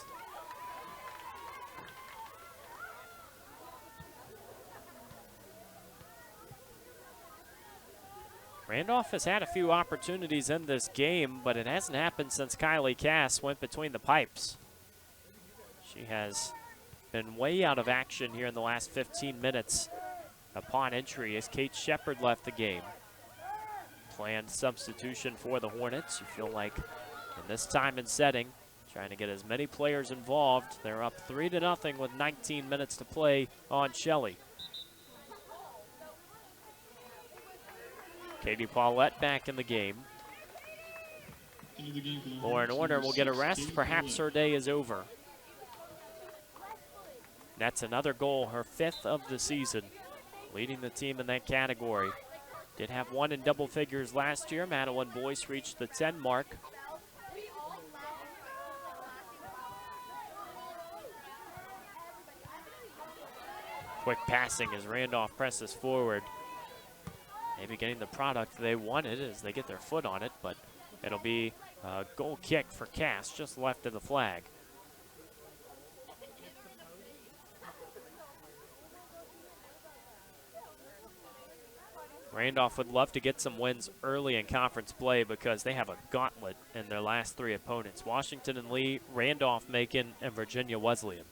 [SPEAKER 1] Randolph has had a few opportunities in this game, but it hasn't happened since Kylie Cass went between the pipes. She has been way out of action here in the last 15 minutes upon entry as Kate Shepard left the game. Planned substitution for the Hornets. You feel like in this time and setting, trying to get as many players involved. They're up 3-0 with 19 minutes to play on Shelley. Katie Paulette back in the game. Lauren Orner will get a rest. Perhaps her day is over. That's another goal, her 5th of the season, leading the team in that category. Did have 1 in double figures last year. Madeline Boyce reached the 10 mark. Quick passing as Randolph presses forward. Maybe getting the product they wanted as they get their foot on it, but it'll be a goal kick for Cass just left of the flag. Randolph would love to get some wins early in conference play because they have a gauntlet in their last 3 opponents. Washington and Lee, Randolph-Macon, and Virginia Wesleyan.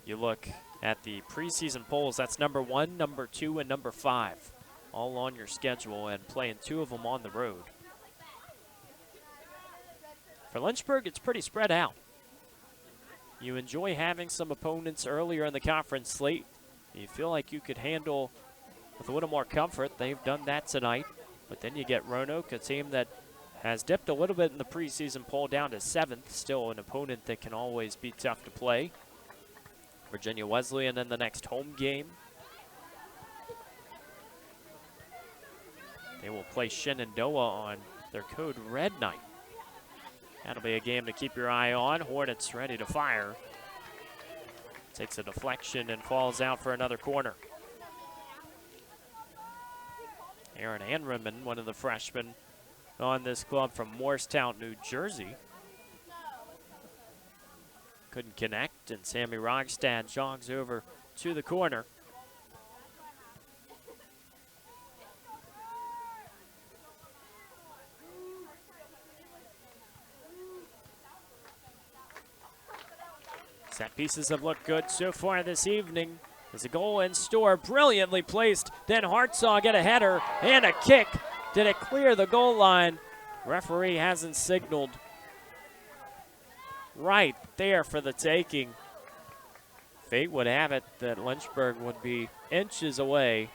[SPEAKER 1] You look at the preseason polls, that's number 1, number 2, and number 5, all on your schedule, and playing 2 of them on the road. For Lynchburg, it's pretty spread out. You enjoy having some opponents earlier in the conference slate you feel like you could handle with a little more comfort. They've done that tonight, but then you get Roanoke, a team that has dipped a little bit in the preseason poll down to 7th, still an opponent that can always be tough to play. Virginia Wesleyan in the next home game. They will play Shenandoah on their Code Red night. That'll be a game to keep your eye on. Hornets ready to fire. Takes a deflection and falls out for another corner. Aaron Anriman, one of the freshmen on this club from Morristown, New Jersey. Couldn't connect, and Sammy Rogstad jogs over to the corner. Set pieces have looked good so far this evening. There's a goal in store, brilliantly placed. Then Hartzog get a header and a kick. Did it clear the goal line? Referee hasn't signaled. Right there for the taking. Fate would have it that Lynchburg would be inches away.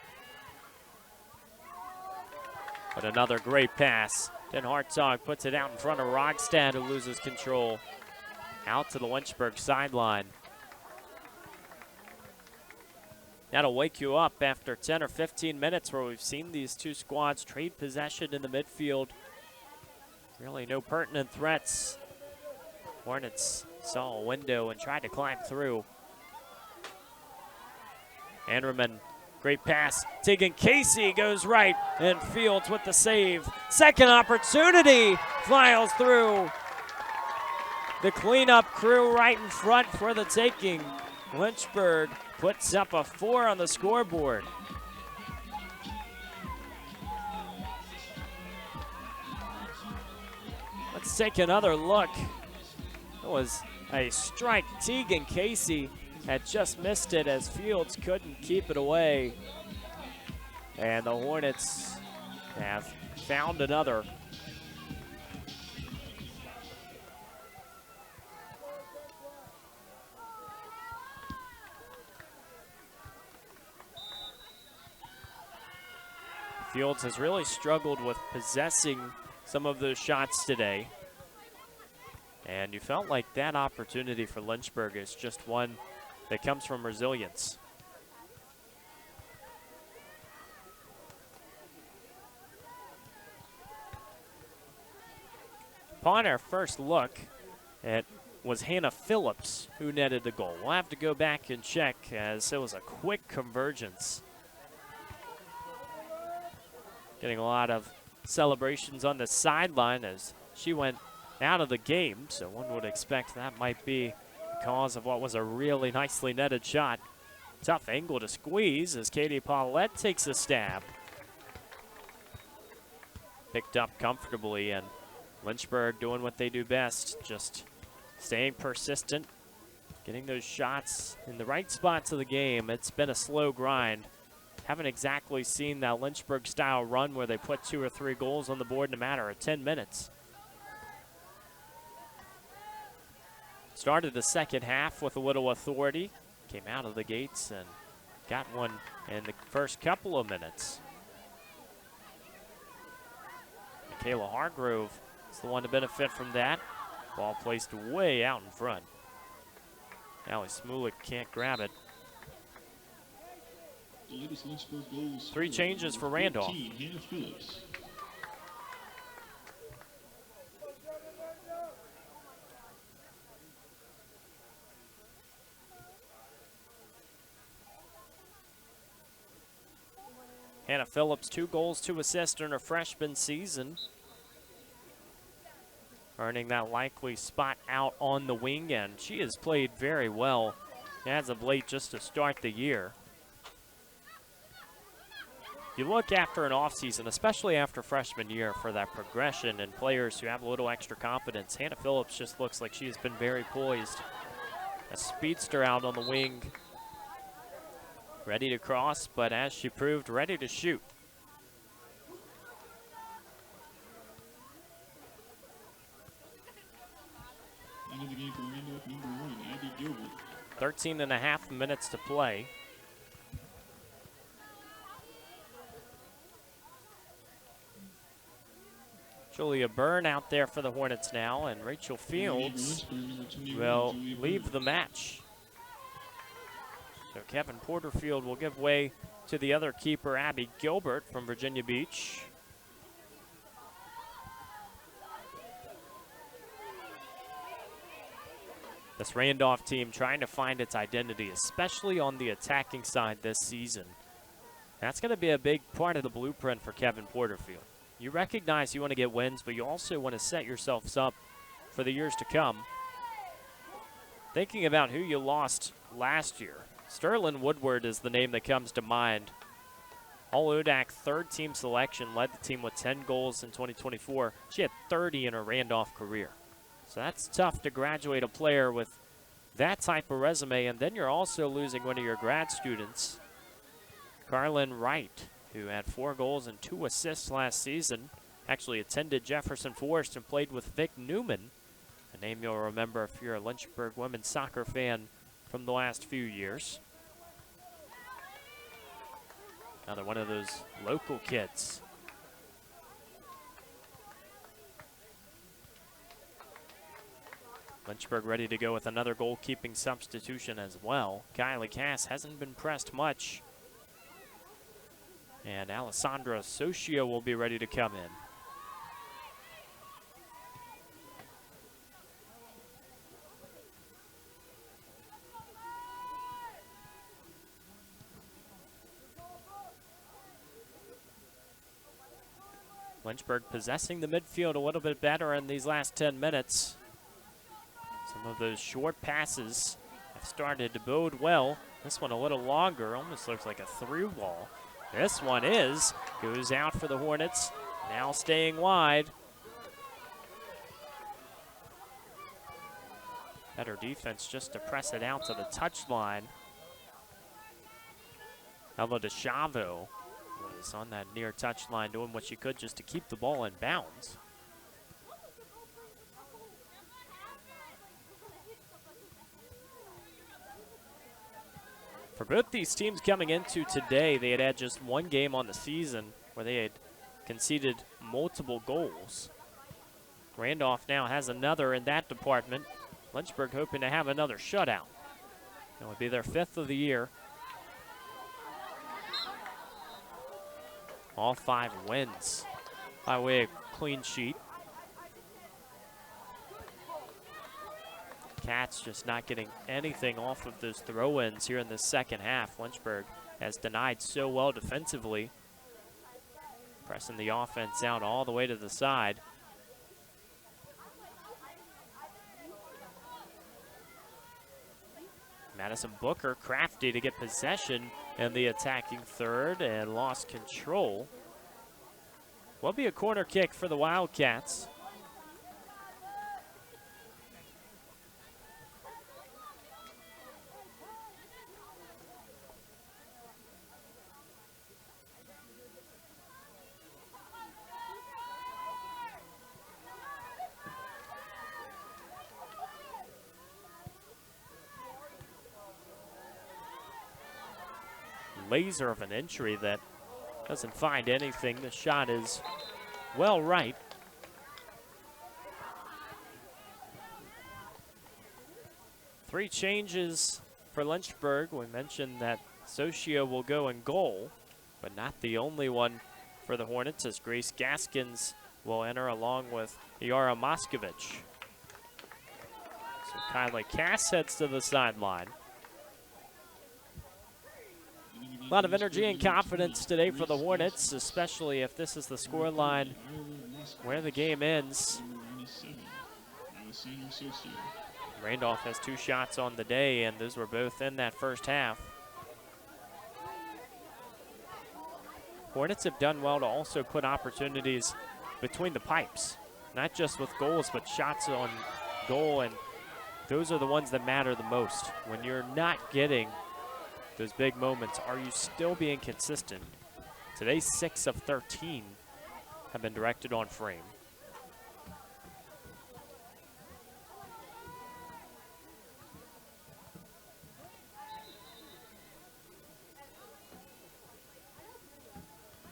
[SPEAKER 1] But another great pass. Then Hartzog puts it out in front of Rogstad, who loses control. Out to the Lynchburg sideline. That'll wake you up after 10 or 15 minutes where we've seen these two squads trade possession in the midfield. Really no pertinent threats. Hornets saw a window and tried to climb through. Anderman, great pass. Tegan Casey goes right, and Fields with the save. Second opportunity, flies through. The cleanup crew right in front for the taking. Lynchburg puts up a 4 on the scoreboard. Let's take another look. It was a strike. Tegan Casey had just missed it as Fields couldn't keep it away. And the Hornets have found another. Fields has really struggled with possessing some of those shots today. And you felt like that opportunity for Lynchburg is just one that comes from resilience. Upon our first look, it was Hannah Phillips who netted the goal. We'll have to go back and check as it was a quick convergence. Getting a lot of celebrations on the sideline as she went out of the game, so one would expect that might be because of what was a really nicely netted shot. Tough angle to squeeze as Katie Paulette takes a stab. Picked up comfortably, and Lynchburg doing what they do best, just staying persistent, getting those shots in the right spots of the game. It's been a slow grind. Haven't exactly seen that Lynchburg-style run where they put 2 or 3 goals on the board in a matter of 10 minutes. Started the second half with a little authority. Came out of the gates and got one in the first couple of minutes. Michaela Hargrove is the one to benefit from that. Ball placed way out in front. Allie Smulik can't grab it. 3 changes for Randolph. Hannah Phillips, 2 goals, 2 assists in her freshman season. Earning that likely spot out on the wing, and she has played very well as of late just to start the year. You look after an offseason, especially after freshman year, for that progression and players who have a little extra confidence. Hannah Phillips just looks like she has been very poised. A speedster out on the wing. Ready to cross, but as she proved, ready to shoot.
[SPEAKER 4] Into the game for Randolph, number 1, Abby Gilbert.
[SPEAKER 1] 13.5 minutes to play. Julia Byrne out there for the Hornets now, and Rachel Fields will leave the match. So Kevin Porterfield will give way to the other keeper, Abby Gilbert from Virginia Beach. This Randolph team trying to find its identity, especially on the attacking side this season. That's going to be a big part of the blueprint for Kevin Porterfield. You recognize you want to get wins, but you also want to set yourselves up for the years to come. Thinking about who you lost last year, Sterling Woodward is the name that comes to mind. All-ODAC third-team selection, led the team with 10 goals in 2024. She had 30 in her Randolph career. So that's tough to graduate a player with that type of resume, and then you're also losing one of your grad students, Carlin Wright, who had 4 goals and 2 assists last season. Actually attended Jefferson Forest and played with Vic Newman, a name you'll remember if you're a Lynchburg women's soccer fan from the last few years. Another one of those local kids. Lynchburg ready to go with another goalkeeping substitution as well. Kylie Cass hasn't been pressed much. And Alessandra Socio will be ready to come in. Lynchburg possessing the midfield a little bit better in these last 10 minutes. Some of those short passes have started to bode well. This one a little longer, almost looks like a through ball. This one goes out for the Hornets, now staying wide. Better defense just to press it out to the touchline. Ella DeChavo was on that near touchline doing what she could just to keep the ball in bounds. For both these teams coming into today, they had had just one game on the season where they had conceded multiple goals. Randolph now has another in that department. Lynchburg hoping to have another shutout. That would be their 5th of the year. All 5 wins by way of clean sheet. Cats just not getting anything off of those throw-ins here in the second half. Lynchburg has denied so well defensively, pressing the offense out all the way to the side. Madison Booker crafty to get possession in the attacking third and lost control. Will be a corner kick for the Wildcats. Laser of an entry that doesn't find anything. The shot is well right. Three changes for Lynchburg. We mentioned that Socio will go in goal, but not the only one for the Hornets, as Grace Gaskins will enter along with Yara Moskovich. So Kylie Cass heads to the sideline. A lot of energy and confidence today for the Hornets, especially if this is the scoreline where the game ends. Randolph has 2 shots on the day, and those were both in that first half. Hornets have done well to also put opportunities between the pipes, not just with goals, but shots on goal, and those are the ones that matter the most. When you're not getting those big moments, are you still being consistent? Today, 6 of 13 have been directed on frame.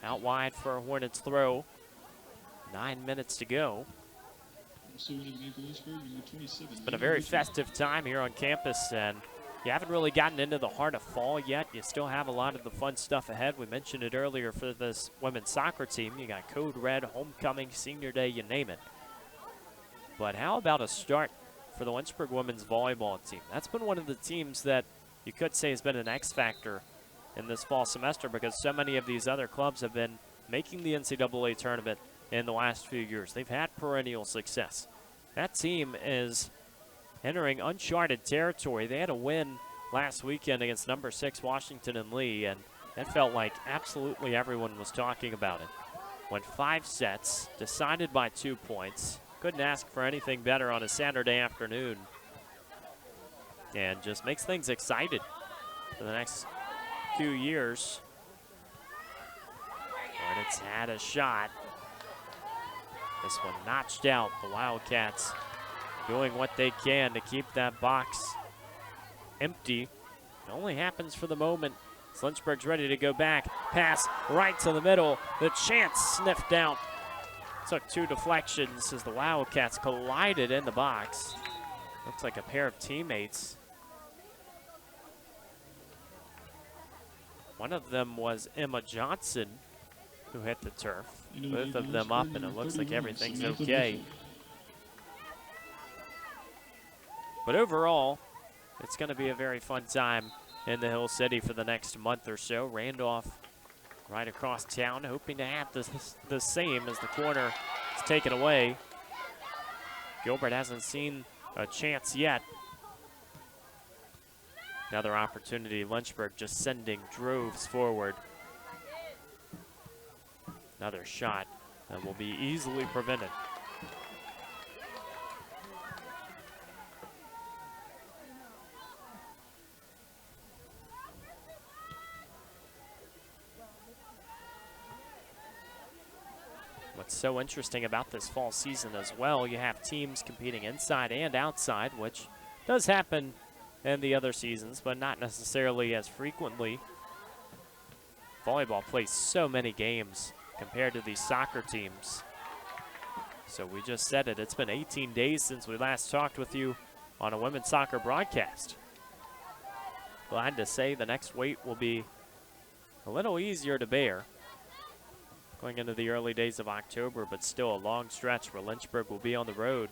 [SPEAKER 1] Out wide for a Hornets throw. 9 minutes to go. It's been a very festive time here on campus, and you haven't really gotten into the heart of fall yet. You still have a lot of the fun stuff ahead. We mentioned it earlier for this women's soccer team. You got Code Red, homecoming, senior day, you name it. But how about a start for the Lynchburg women's volleyball team? That's been one of the teams that you could say has been an X factor in this fall semester, because so many of these other clubs have been making the NCAA tournament in the last few years. They've had perennial success. That team is entering uncharted territory. They had a win last weekend against number 6 Washington and Lee, and that felt like absolutely everyone was talking about it. Went 5 sets, decided by 2 points. Couldn't ask for anything better on a Saturday afternoon, and just makes things excited for the next few years. Hornets had a shot. This one notched out. The Wildcats doing what they can to keep that box empty. It only happens for the moment. Lynchburg's ready to go back. Pass right to the middle. The chance sniffed out. Took 2 deflections as the Wildcats collided in the box. Looks like a pair of teammates. One of them was Emma Johnson, who hit the turf. Both of them up, and it looks like everything's okay. But overall, it's going to be a very fun time in the Hill City for the next month or so. Randolph right across town, hoping to have the same as the corner is taken away. Gilbert hasn't seen a chance yet. Another opportunity, Lynchburg just sending droves forward. Another shot that will be easily prevented. What's so interesting about this fall season as well, you have teams competing inside and outside, which does happen in the other seasons, but not necessarily as frequently. Volleyball plays so many games compared to these soccer teams. So we just said it, it's been 18 days since we last talked with you on a women's soccer broadcast. Glad to say the next wait will be a little easier to bear. Going into the early days of October, but still a long stretch where Lynchburg will be on the road.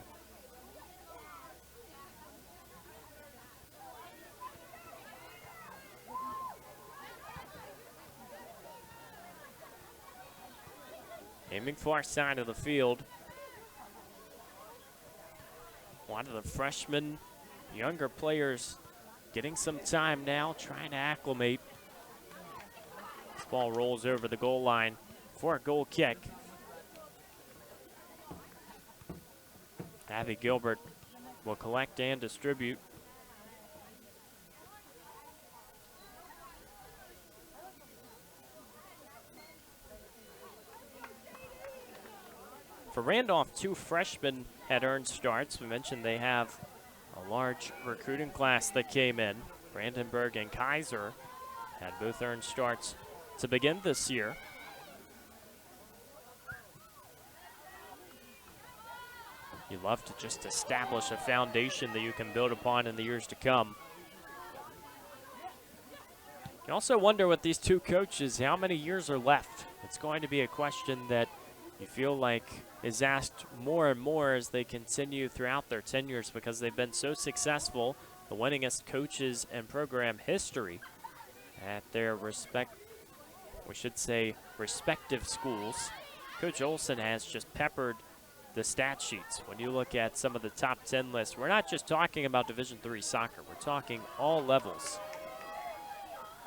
[SPEAKER 1] Aiming far side of the field. One of the freshmen, younger players getting some time now, trying to acclimate. This ball rolls over the goal line for a goal kick. Abby Gilbert will collect and distribute. For Randolph, 2 freshmen had earned starts. We mentioned they have a large recruiting class that came in. Brandenburg and Kaiser had both earned starts to begin this year. You love to just establish a foundation that you can build upon in the years to come. You also wonder with these 2 coaches, how many years are left? It's going to be a question that you feel like is asked more and more as they continue throughout their tenures because they've been so successful, the winningest coaches in program history at their respective schools. Coach Olson has just peppered the stat sheets. When you look at some of the top 10 lists, we're not just talking about Division III soccer, we're talking all levels.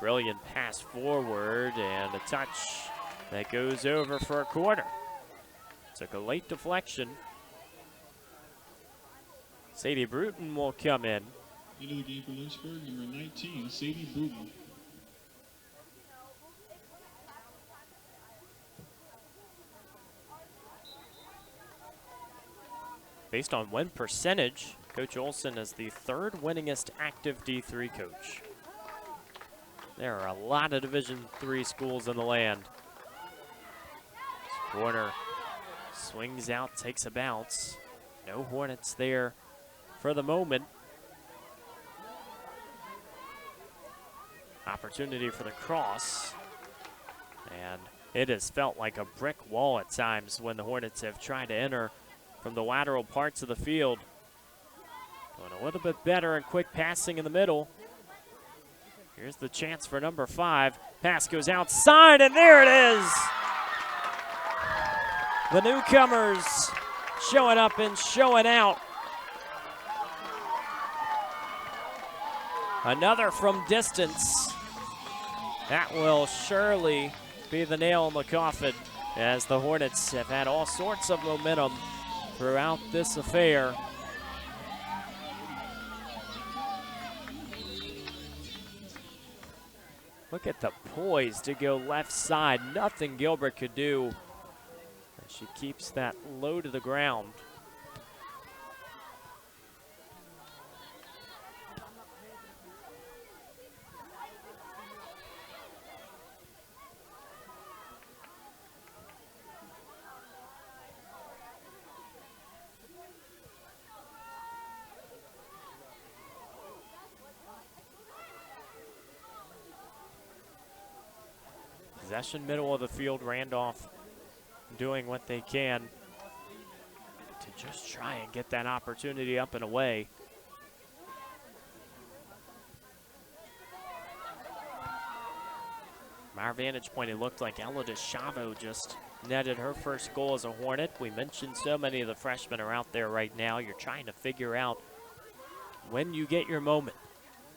[SPEAKER 1] Brilliant pass forward and a touch that goes over for a corner. Took a late deflection. Sadie Bruton will come in.
[SPEAKER 4] Into the game for Lynchburg, number 19, Sadie Bruton.
[SPEAKER 1] Based on win percentage, Coach Olson is the 3rd winningest active D3 coach. There are a lot of Division III schools in the land. This corner swings out, takes a bounce. No Hornets there for the moment. Opportunity for the cross. And it has felt like a brick wall at times when the Hornets have tried to enter from the lateral parts of the field. Doing a little bit better and quick passing in the middle. Here's the chance for number 5. Pass goes outside, and there it is. The newcomers showing up and showing out. Another from distance. That will surely be the nail in the coffin as the Hornets have had all sorts of momentum throughout this affair. Look at the poise to go left side. Nothing Gilbert could do. And she keeps that low to the ground. Possession middle of the field, Randolph doing what they can to just try and get that opportunity up and away. From our vantage point, it looked like Ella DeChavo just netted her first goal as a Hornet. We mentioned so many of the freshmen are out there right now. You're trying to figure out when you get your moment.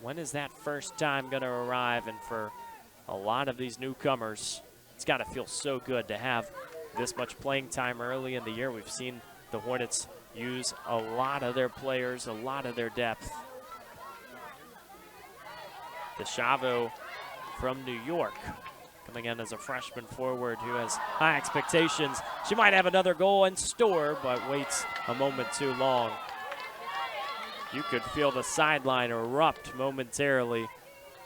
[SPEAKER 1] When is that first time going to arrive? And for a lot of these newcomers, it's got to feel so good to have this much playing time early in the year. We've seen the Hornets use a lot of their players, a lot of their depth. DeChavo from New York, coming in as a freshman forward who has high expectations. She might have another goal in store, but waits a moment too long. You could feel the sideline erupt momentarily,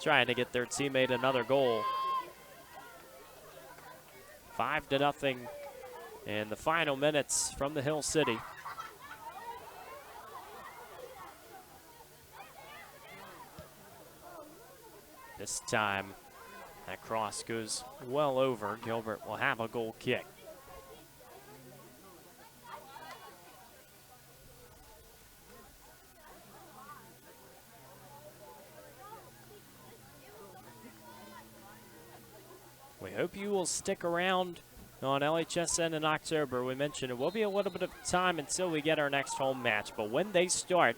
[SPEAKER 1] trying to get their teammate another goal. 5-0 in the final minutes from the Hill City. This time, that cross goes well over. Gilbert will have a goal kick. We hope you will stick around on LHSN in October. We mentioned it will be a little bit of time until we get our next home match, but when they start,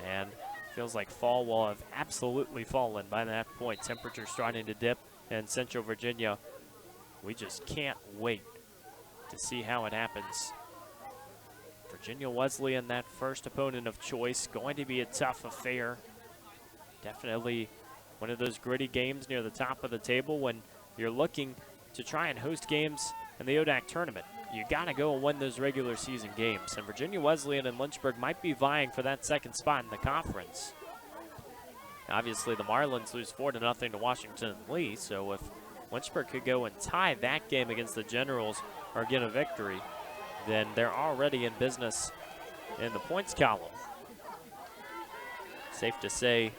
[SPEAKER 1] and feels like fall will have absolutely fallen by that point. Temperature starting to dip in Central Virginia. We just can't wait to see how it happens. Virginia Wesleyan, that first opponent of choice, going to be a tough affair. Definitely one of those gritty games near the top of the table when you're looking to try and host games in the ODAC tournament. You got to go and win those regular season games. And Virginia Wesleyan and Lynchburg might be vying for that second spot in the conference. Obviously, the Marlins lose 4-0 to Washington and Lee, so if Lynchburg could go and tie that game against the Generals or get a victory, then they're already in business in the points column. Safe to say,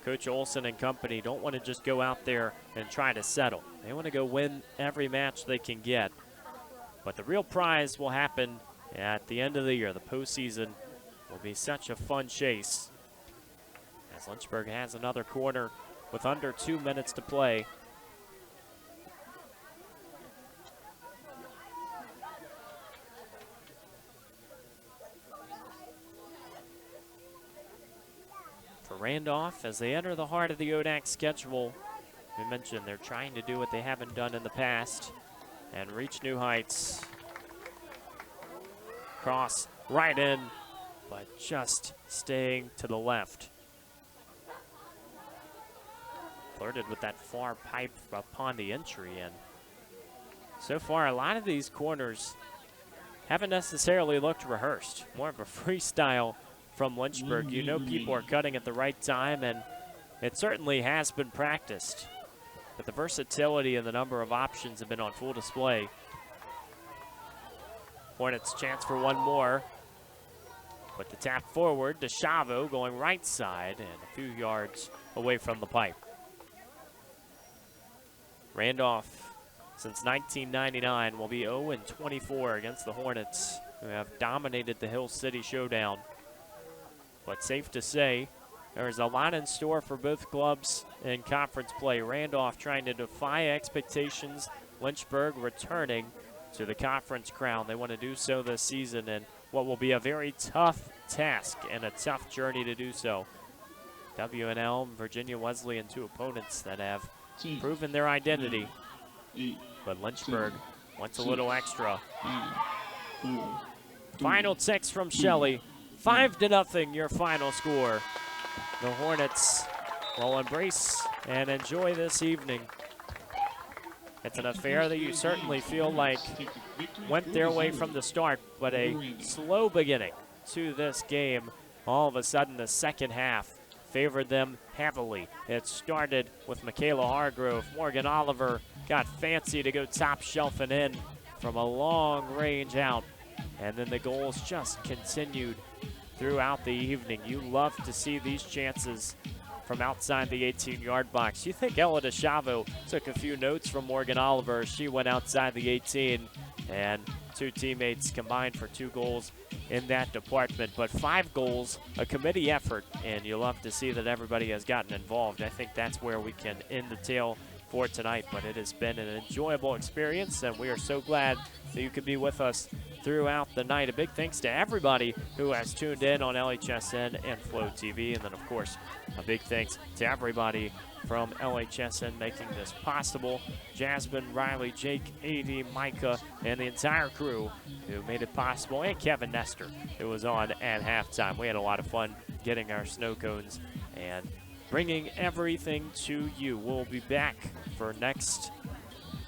[SPEAKER 1] Coach Olson and company don't want to just go out there and try to settle. They want to go win every match they can get. But the real prize will happen at the end of the year. The postseason will be such a fun chase as Lynchburg has another corner with under 2 minutes to play. For Randolph, as they enter the heart of the ODAC schedule, we mentioned they're trying to do what they haven't done in the past and reach new heights. Cross right in, but just staying to the left. Flirted with that far pipe upon the entry, and so far a lot of these corners haven't necessarily looked rehearsed. More of a freestyle from Lynchburg. You know people are cutting at the right time, and it certainly has been practiced. But the versatility and the number of options have been on full display. Hornets chance for one more. But the tap forward, DeChavo going right side and a few yards away from the pipe. Randolph, since 1999, will be 0-24 against the Hornets, who have dominated the Hill City Showdown. But safe to say, there's a lot in store for both clubs in conference play. Randolph trying to defy expectations. Lynchburg returning to the conference crown. They want to do so this season in what will be a very tough task and a tough journey to do so. W&L, Virginia Wesleyan, two opponents that have proven their identity. But Lynchburg wants a little extra. Final text from Shelley. 5-0, your final score. The Hornets will embrace and enjoy this evening. It's an affair that you certainly feel like went their way from the start, but a slow beginning to this game. All of a sudden, the second half favored them heavily. It started with Michaela Hargrove. Morgan Oliver got fancy to go top shelf and in from a long range out. And then the goals just continued throughout the evening. You love to see these chances from outside the 18-yard box. You think Ella DeChavo took a few notes from Morgan Oliver. She went outside the 18, and two teammates combined for 2 goals in that department. But 5 goals, a committee effort, and you love to see that everybody has gotten involved. I think that's where we can end the tale for tonight, but it has been an enjoyable experience, and we are so glad that you could be with us throughout the night. A big thanks to everybody who has tuned in on LHSN and Flow TV, and then, of course, a big thanks to everybody from LHSN making this possible. Jasmine, Riley, Jake, AD, Micah, and the entire crew who made it possible, and Kevin Nestor, who was on at halftime. We had a lot of fun getting our snow cones and bringing everything to you. We'll be back for next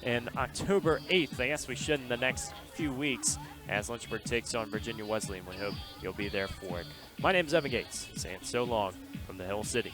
[SPEAKER 1] in October 8th. I guess we should in the next few weeks as Lynchburg takes on Virginia Wesleyan. We hope you'll be there for it. My name's Evan Gates, saying so long from the Hill City.